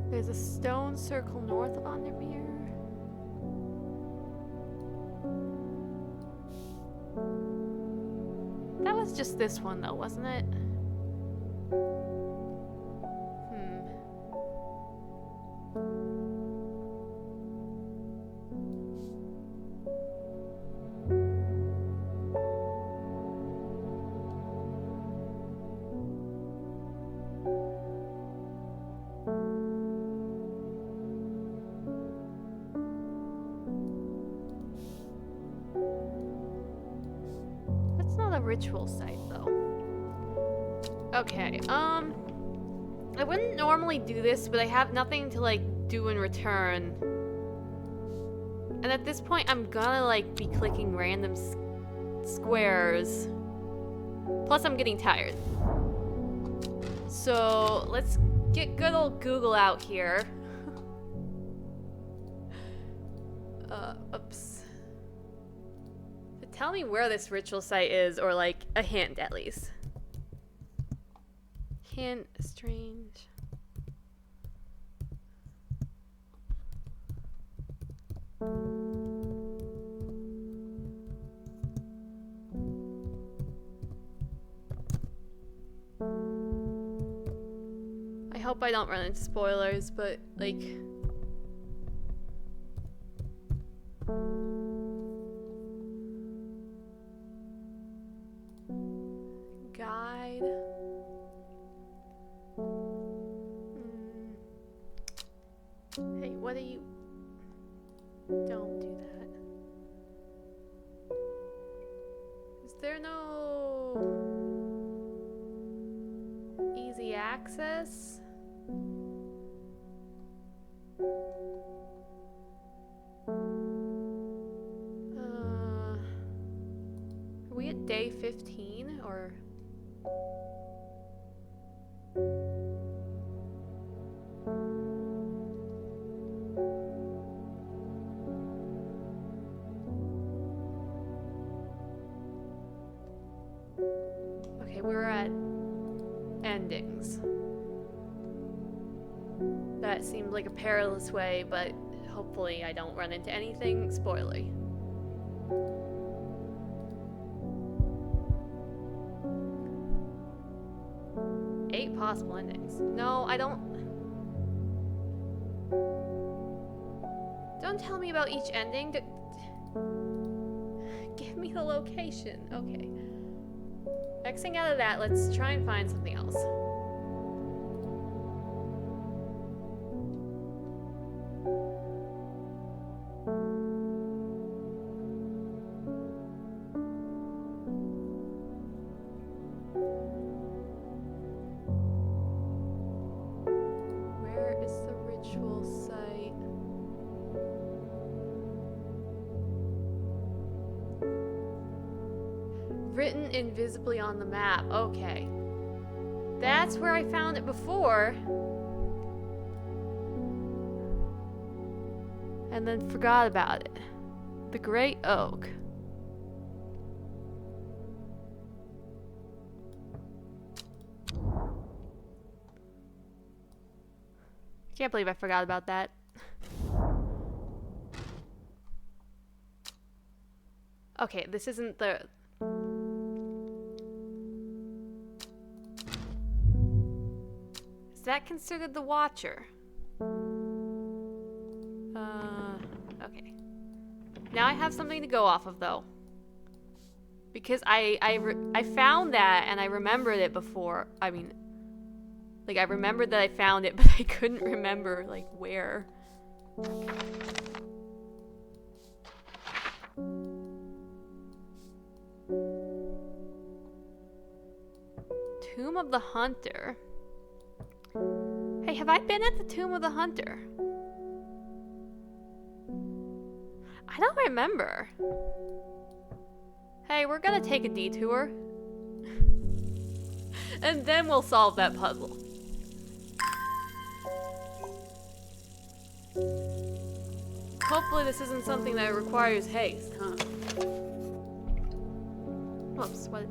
There's a stone circle north of Ondermere. That was just this one though, wasn't it? Ritual site though. Okay, I wouldn't normally do this, but I have nothing to like do in return. And at this point I'm gonna like be clicking random squares. Plus I'm getting tired. So let's get good old Google out here. Oops. Tell me where this ritual site is, or like a hint at least. Hint, strange. I hope I don't run into spoilers, but like... Guide. Hey, what are you... Don't do that. Is there no... easy access? Are we at day 15 or... Okay, we're at endings. That seemed like a perilous way, but hopefully I don't run into anything spoilery. Eight possible endings. No, I don't... Don't tell me about each ending. Give me the location. Okay. Xing out of that, let's try and find something else. Where is the ritual site? Written invisibly on the map. Okay. That's where I found it before. And then forgot about it. The Great Oak. Can't believe I forgot about that. Okay, this isn't the... Is that considered the Watcher? Okay. Now I have something to go off of, though. Because I found that, and I remembered it before. I mean, like, I remembered that I found it, but I couldn't remember, like, where. Tomb of the Hunter. Hey, have I been at the Tomb of the Hunter? I don't remember. Hey, we're gonna take a detour. And then we'll solve that puzzle. Hopefully this isn't something that requires haste, huh? Whoops, what?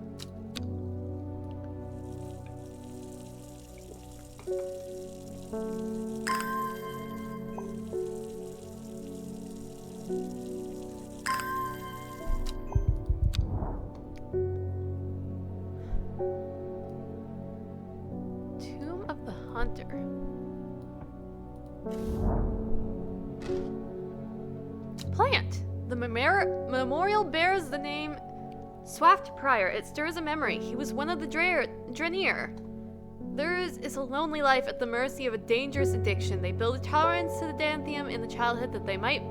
Tomb of the Hunter. Plant. The memorial bears the name Swaft Prior. It stirs a memory. He was one of the Draenir. Theirs is a lonely life at the mercy of a dangerous addiction. They build a tolerance to the Danthium in the childhood that they might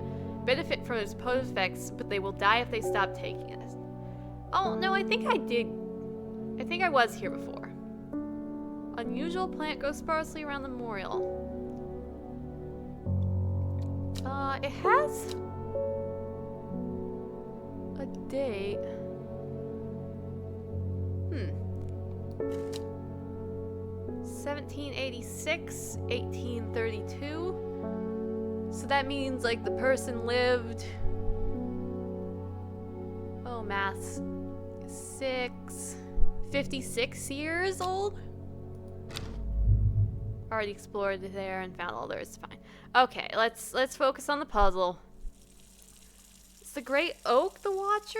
benefit from its potent effects, but they will die if they stop taking it. Oh, no, I think I did. I think I was here before. Unusual plant grows sparsely around the memorial. It has a date. 1786, 1832. So that means, like, the person lived... Oh, maths. 56 years old? Already explored there and found all there is to find. Okay, let's focus on the puzzle. Is the Great Oak the Watcher?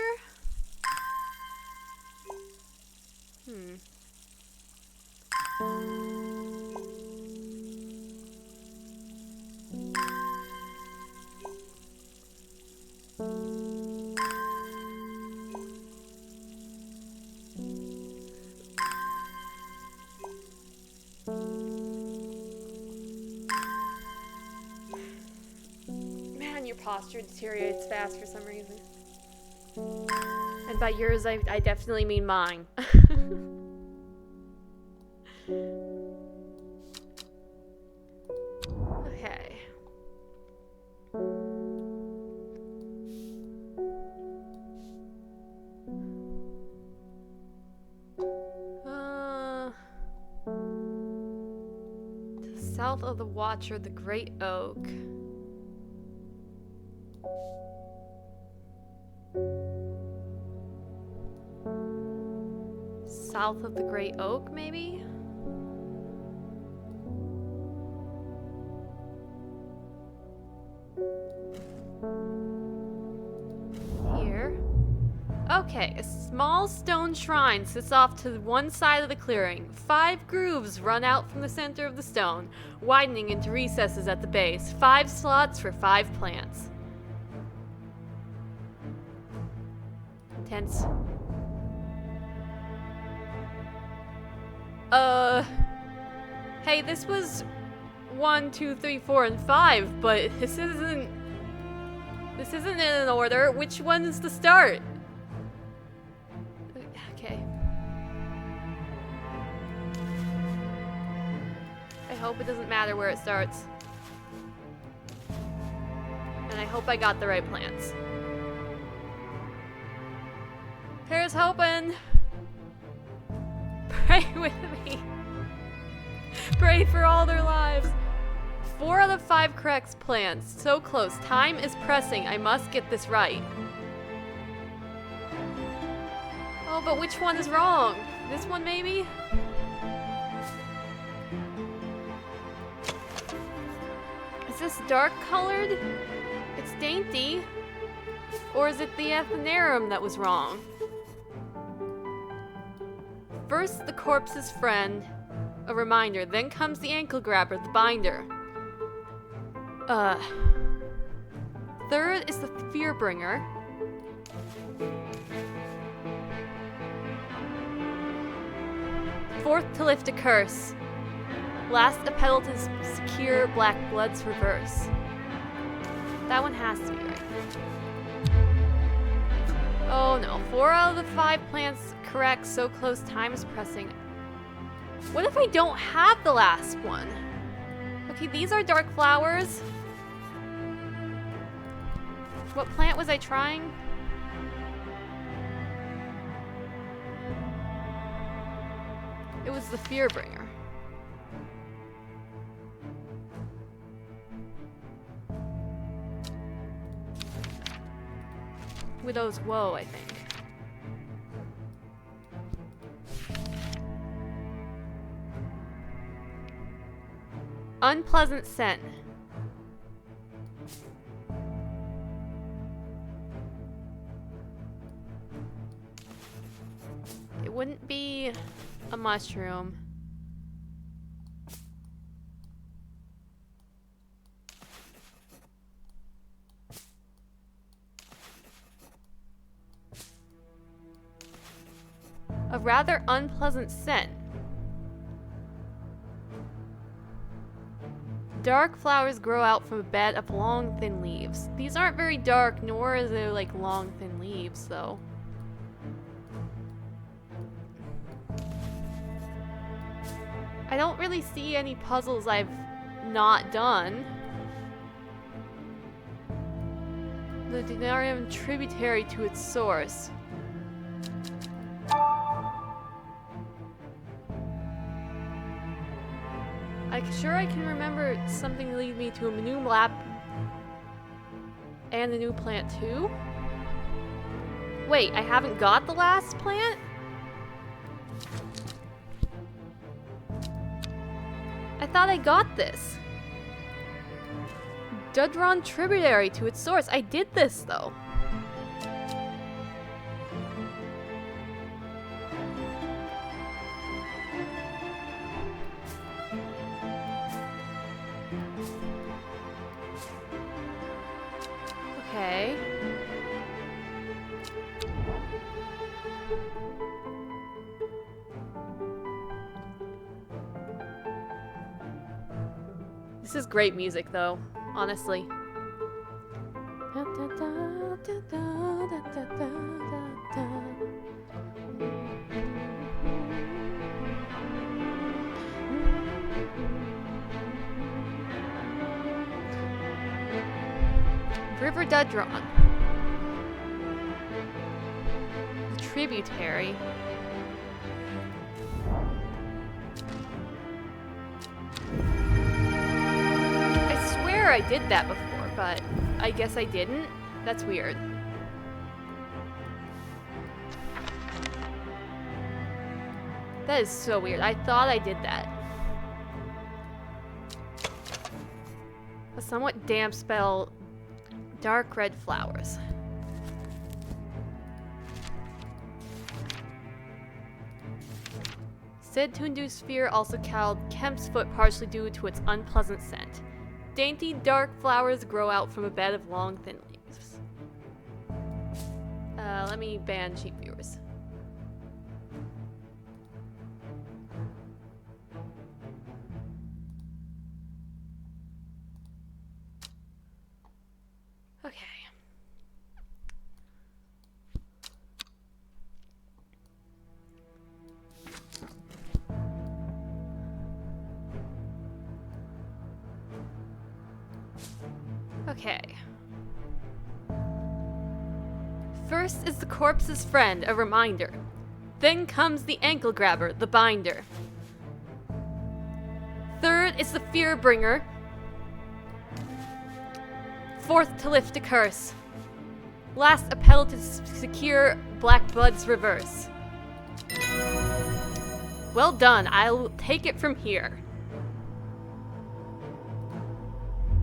Man, your posture deteriorates fast for some reason. And by yours, I definitely mean mine. Okay. To the south of the Watcher, the Great Oak. South of the Great Oak, maybe? Okay, a small stone shrine sits off to one side of the clearing. 5 grooves run out from the center of the stone, widening into recesses at the base. 5 slots for 5 plants. Intense. Hey, this was 1, 2, 3, 4, and 5, but this isn't in an order. Which one is the start? Okay. I hope it doesn't matter where it starts. And I hope I got the right plants. Here's hoping. Pray with me. Pray for all their lives. 4 out of 5 correct plants. So close. Time is pressing. I must get this right. Oh, but which one is wrong? This one, maybe? Is this dark colored? It's dainty. Or is it the Athenarum that was wrong? First, the corpse's friend. A reminder. Then comes the ankle grabber, the binder. Third is the fearbringer. Fourth, to lift a curse. Last, a petal to secure black blood's reverse. That one has to be right. Oh no, 4 out of the 5 plants correct, so close, time is pressing. What if I don't have the last one? Okay, these are dark flowers. What plant was I trying? It was the fearbringer. Widow's Woe, I think. Unpleasant scent. It wouldn't be a mushroom. A rather unpleasant scent. Dark flowers grow out from a bed of long, thin leaves. These aren't very dark, nor is it like long, thin leaves, though. I don't really see any puzzles I've not done. The Denarium tributary to its source. I'm sure I can remember something to lead me to a new map and a new plant too. Wait, I haven't got the last plant? I thought I got this. Dudron tributary to its source. I did this though. Okay. This is great music though, honestly. River Dudron. The tributary. I swear I did that before, but I guess I didn't. That's weird. That is so weird. I thought I did that. A somewhat damp spell. Dark red flowers. Said to induce fear, also called Kemp's foot, partially due to its unpleasant scent. Dainty, dark flowers grow out from a bed of long, thin leaves. Let me ban cheap viewers. Okay. Okay. First is the corpse's friend, a reminder. Then comes the ankle grabber, the binder. Third is the fear bringer. Fourth, to lift a curse. Last, a pedal to secure Black Blood's reverse. Well done, I'll take it from here.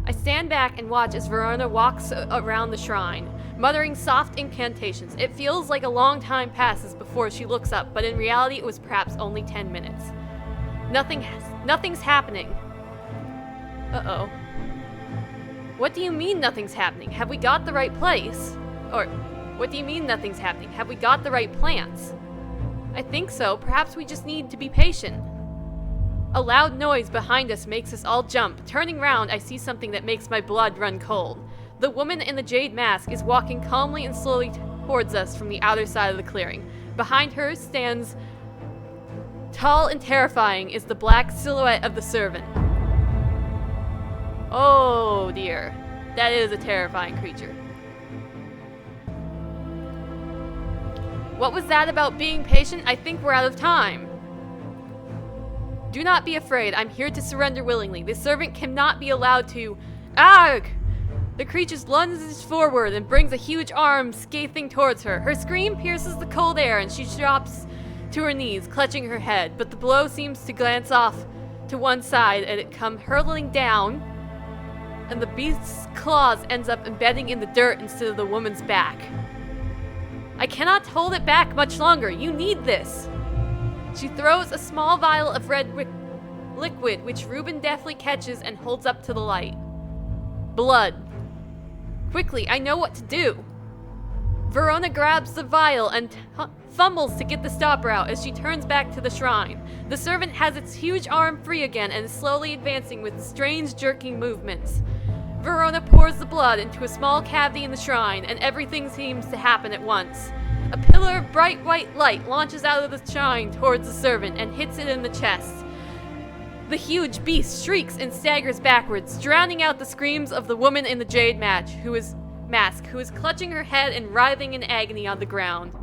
I stand back and watch as Verona walks around the shrine, muttering soft incantations. It feels like a long time passes before she looks up, but in reality it was perhaps only 10 minutes. Nothing's happening. Uh-oh. What do you mean nothing's happening? Have we got the right place? Or, what do you mean nothing's happening? Have we got the right plants? I think so. Perhaps we just need to be patient. A loud noise behind us makes us all jump. Turning round, I see something that makes my blood run cold. The woman in the jade mask is walking calmly and slowly towards us from the outer side of the clearing. Behind her stands, tall and terrifying, is the black silhouette of the servant. Oh dear, that is a terrifying creature. What was that about being patient? I think we're out of time. Do not be afraid. I'm here to surrender willingly. The servant cannot be allowed to... Ugh! The creature lunges forward and brings a huge arm scathing towards her. Her scream pierces the cold air and she drops to her knees, clutching her head. But the blow seems to glance off to one side and it comes hurtling down, and the beast's claws ends up embedding in the dirt instead of the woman's back. I cannot hold it back much longer. You need this. She throws a small vial of red liquid, which Reuben deftly catches and holds up to the light. Blood. Quickly, I know what to do. Verona grabs the vial and fumbles to get the stopper out as she turns back to the shrine. The servant has its huge arm free again and is slowly advancing with strange jerking movements. Verona pours the blood into a small cavity in the shrine, and everything seems to happen at once. A pillar of bright white light launches out of the shrine towards the servant and hits it in the chest. The huge beast shrieks and staggers backwards, drowning out the screams of the woman in the jade mask, who is clutching her head and writhing in agony on the ground.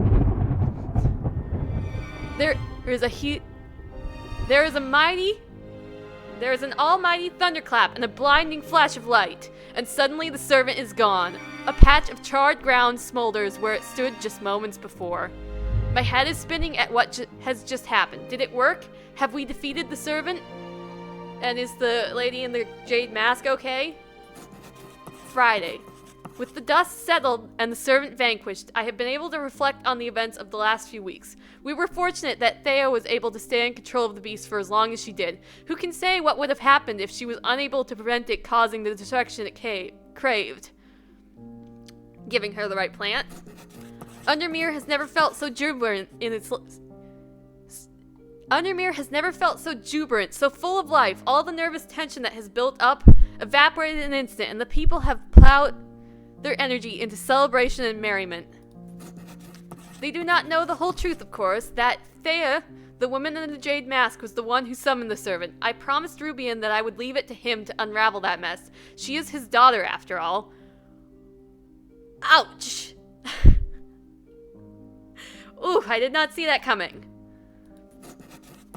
There is an almighty thunderclap and a blinding flash of light, and suddenly the servant is gone. A patch of charred ground smolders where it stood just moments before. My head is spinning at what has just happened. Did it work? Have we defeated the servant? And is the lady in the jade mask okay? Friday. With the dust settled and the servant vanquished, I have been able to reflect on the events of the last few weeks. We were fortunate that Thea was able to stay in control of the beast for as long as she did. Who can say what would have happened if she was unable to prevent it causing the destruction it craved? Giving her the right plant. Undermere has never felt so jubilant so full of life. All the nervous tension that has built up evaporated in an instant, and the people have plowed their energy into celebration and merriment. They do not know the whole truth, of course, that Thea, the woman in the jade mask, was the one who summoned the servant. I promised Rubian that I would leave it to him to unravel that mess. She is his daughter, after all. Ouch! Ooh, I did not see that coming.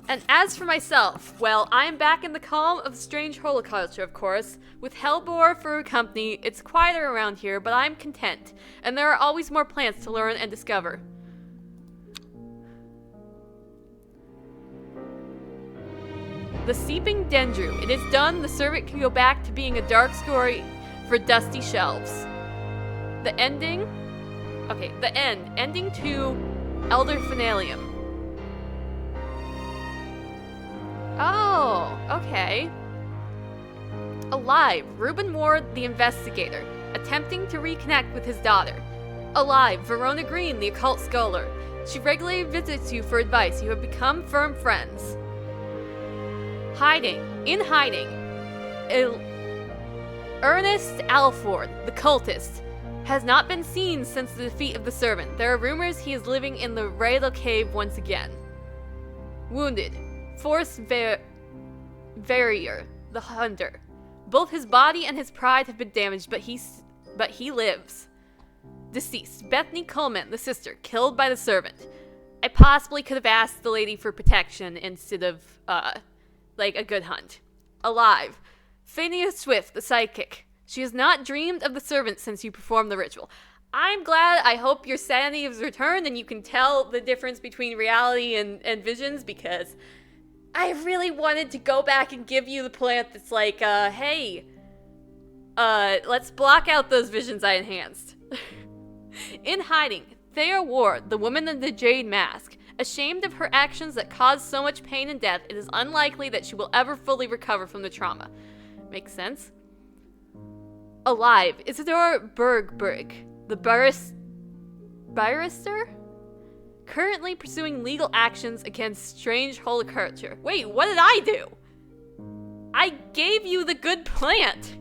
And as for myself, well, I am back in the calm of strange horticulture, of course. With Hellbore for a company, it's quieter around here, but I'm content. And there are always more plants to learn and discover. The Seeping Dendru. It is done. The servant can go back to being a dark story for dusty shelves. The ending. Okay, the end. Ending to Elder Finalium. Oh, okay. Alive, Reuben Ward, the investigator, attempting to reconnect with his daughter. Alive, Verona Green, the occult scholar. She regularly visits you for advice. You have become firm friends. In hiding. Ernest Alford, the cultist, has not been seen since the defeat of the servant. There are rumors he is living in the Rayla cave once again. Wounded, Forrest Verrier, the hunter. Both his body and his pride have been damaged, but he lives. Deceased, Bethany Coleman, the sister, killed by the servant. I possibly could have asked the lady for protection instead of, like a good hunt. Alive, Phineas Swift, the psychic. She has not dreamed of the servant since you performed the ritual. I'm glad. I hope your sanity has returned and you can tell the difference between reality and visions, because I really wanted to go back and give you the plant that's like, hey, let's block out those visions I enhanced. In hiding, Thea Ward, the woman in the jade mask. Ashamed of her actions that caused so much pain and death, it is unlikely that she will ever fully recover from the trauma. Makes sense. Alive, Isidore Bergberg, the barrister? Currently pursuing legal actions against strange horticulture. Wait, what did I do? I gave you the good plant.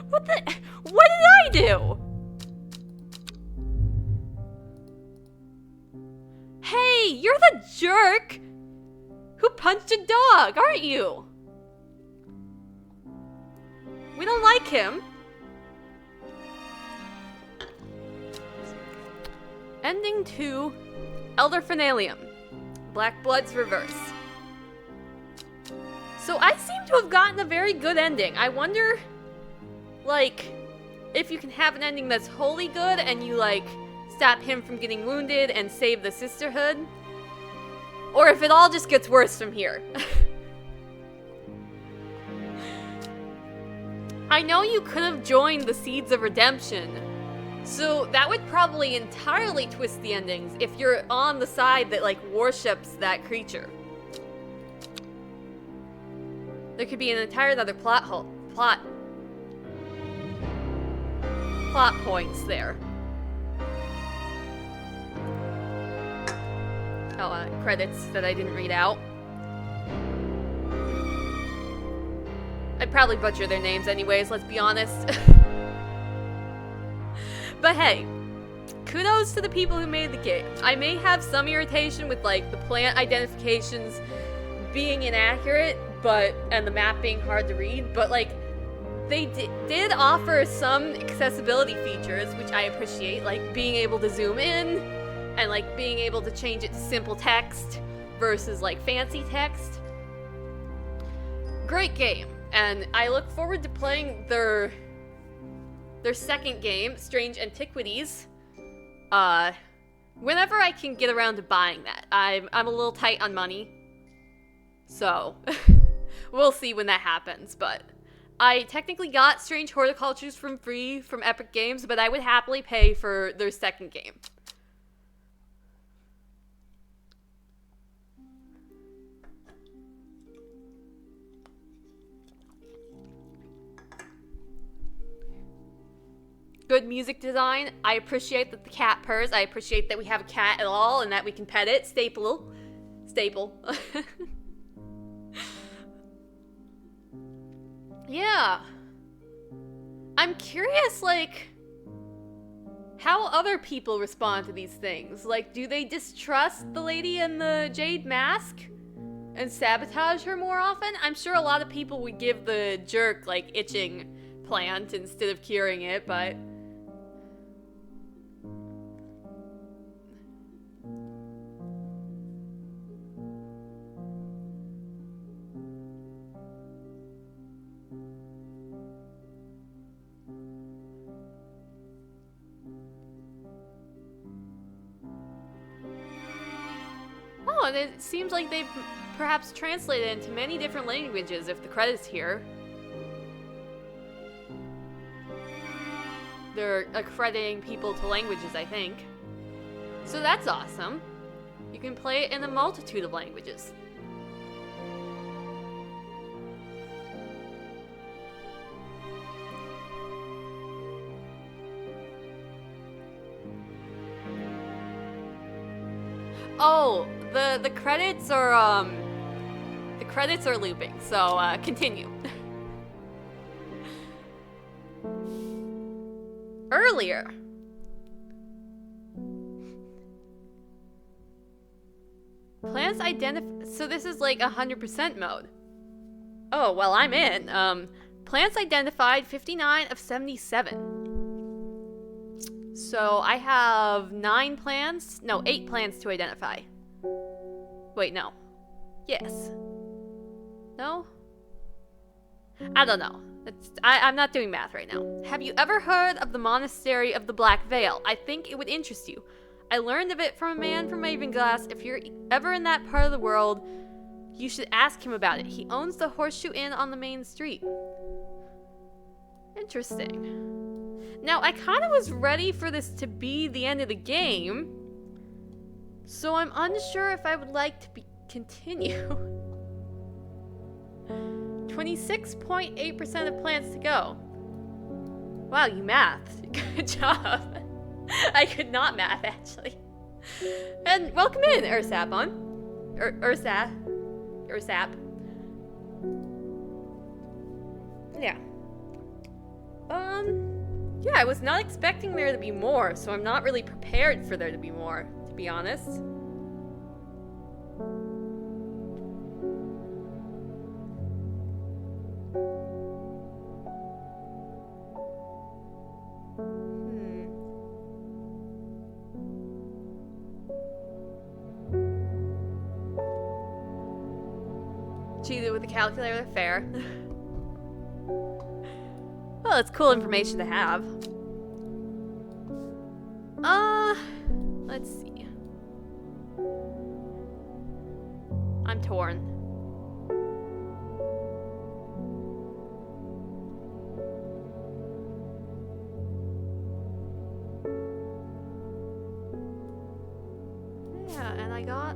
What did I do? Hey, you're the jerk who punched a dog, aren't you? We don't like him. Ending 2, Elder Phenalium, Black Blood's Reverse. So I seem to have gotten a very good ending. I wonder, like, if you can have an ending that's wholly good and you, like, stop him from getting wounded and save the sisterhood. Or if it all just gets worse from here. I know you could have joined the Seeds of Redemption, so that would probably entirely twist the endings if you're on the side that, like, worships that creature. There could be an entire other plot points there. Oh, credits that I didn't read out. I'd probably butcher their names anyways, let's be honest. But hey, kudos to the people who made the game. I may have some irritation with, like, the plant identifications being inaccurate, and the map being hard to read, but, like, they did offer some accessibility features, which I appreciate, like being able to zoom in, and, like, being able to change it to simple text versus, like, fancy text. Great game, and I look forward to playing their second game, Strange Antiquities, whenever I can get around to buying that. I'm a little tight on money, so we'll see when that happens, but I technically got Strange Horticultures from free from Epic Games, but I would happily pay for their second game. Good music design. I appreciate that the cat purrs. I appreciate that we have a cat at all and that we can pet it. Staple. Yeah. I'm curious, like, how other people respond to these things. Like, do they distrust the lady in the jade mask and sabotage her more often? I'm sure a lot of people would give the jerk, like, itching plant instead of curing it, but oh, and it seems like they've perhaps translated into many different languages if the credits here. They're accrediting people to languages, I think. So that's awesome. You can play it in a multitude of languages. Oh, the credits are looping, so continue. Earlier. Plants identify. So this is like 100% mode. Oh, well, I'm in. Plants identified 59 of 77. So I have 8 plants to identify. Wait, no. Yes. No? I don't know. I'm not doing math right now. Have you ever heard of the Monastery of the Black Veil? I think it would interest you. I learned of it from a man from Ravenglass. If you're ever in that part of the world, you should ask him about it. He owns the Horseshoe Inn on the main street. Interesting. Now, I kind of was ready for this to be the end of the game, so I'm unsure if I would like to continue. 26.8% of plants to go. Wow, you mathed. Good job. I could not math, actually. And welcome in, Ursapon. Ursap. Yeah. Yeah, I was not expecting there to be more, so I'm not really prepared for there to be more, to be honest. Cheated with the calculator, fair. Well, it's cool information to have. Let's see. I'm torn. Yeah, and I got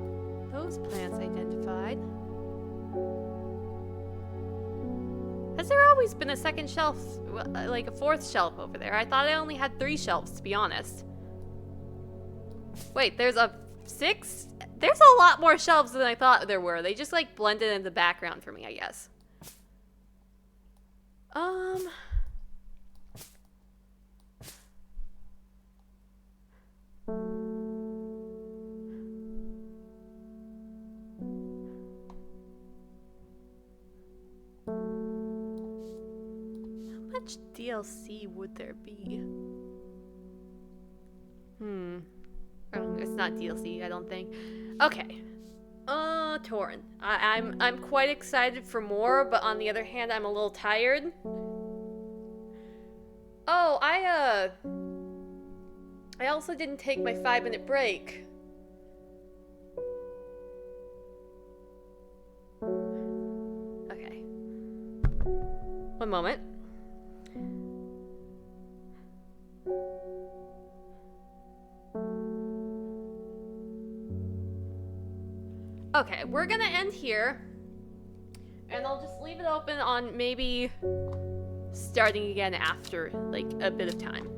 those plants identified. Has there always been a second shelf, like a fourth shelf over there? I thought I only had 3 shelves, to be honest. Wait, there's a 6? There's a lot more shelves than I thought there were. They just like blended in the background for me, I guess. How much DLC would there be? It's not DLC, I don't think. Okay. Torn. I'm quite excited for more, but on the other hand, I'm a little tired. Oh, I also didn't take my 5-minute break. Okay. One moment. Okay, we're gonna end here, and I'll just leave it open on maybe starting again after, like, a bit of time.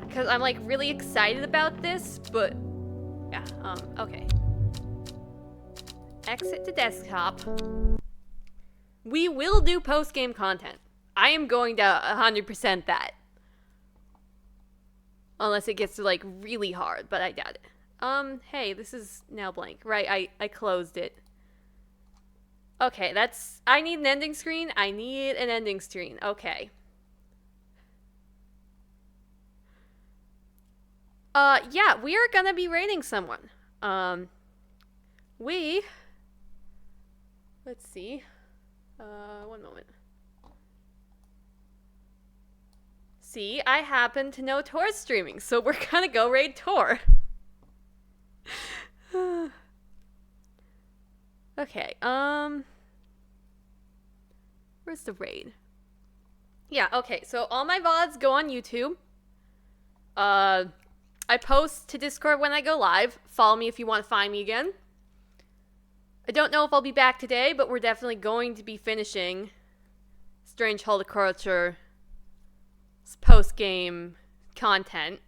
Because I'm, like, really excited about this, but, yeah, okay. Exit to desktop. We will do post-game content. I am going to 100% that. Unless it gets, like, really hard, but I doubt it. Hey, this is now blank. Right, I closed it. Okay, I need an ending screen. I need an ending screen. Okay. Yeah, we are gonna be rating someone. Let's see. One moment. See, I happen to know Tor's streaming, so we're gonna go raid Tor. Okay, where's the raid? Yeah, okay, so all my VODs go on YouTube. I post to Discord when I go live. Follow me if you want to find me again. I don't know if I'll be back today, but we're definitely going to be finishing Strange Horticulture post-game content.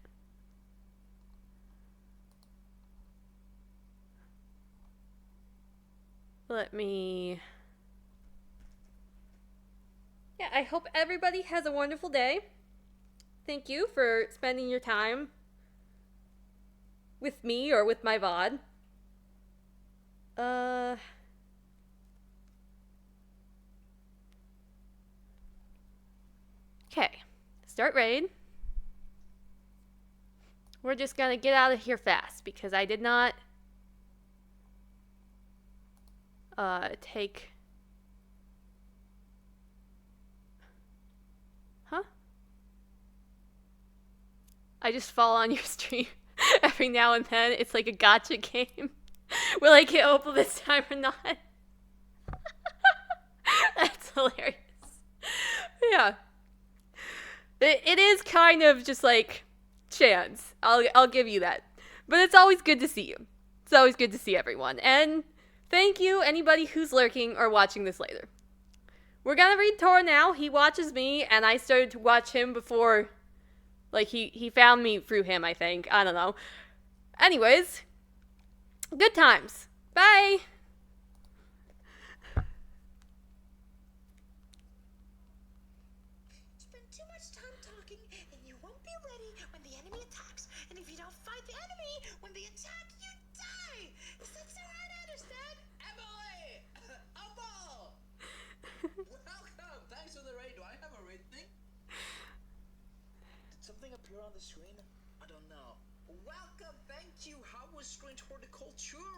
Let me... Yeah, I hope everybody has a wonderful day. Thank you for spending your time with me or with my VOD. Okay. Start raid. We're just gonna get out of here fast because I did not take... Huh? I just fall on your stream every now and then. It's like a gotcha game. Will I get Opal this time or not? That's hilarious. Yeah. It is kind of just like chance. I'll give you that. But it's always good to see you. It's always good to see everyone. And thank you, anybody who's lurking or watching this later. We're gonna read Tor now. He watches me, and I started to watch him before... Like, he found me through him, I think. I don't know. Anyways, good times. Bye! Spend too much time talking, and you won't be ready when the enemy attacks. And if you don't fight the enemy, when they attack, you die! Is that so hard to understand? Emily! Opal! Welcome! Thanks for the raid. Do I have a raid thing? Did something appear on the screen? I don't know. Welcome, thank you. How was Strange Horticulture?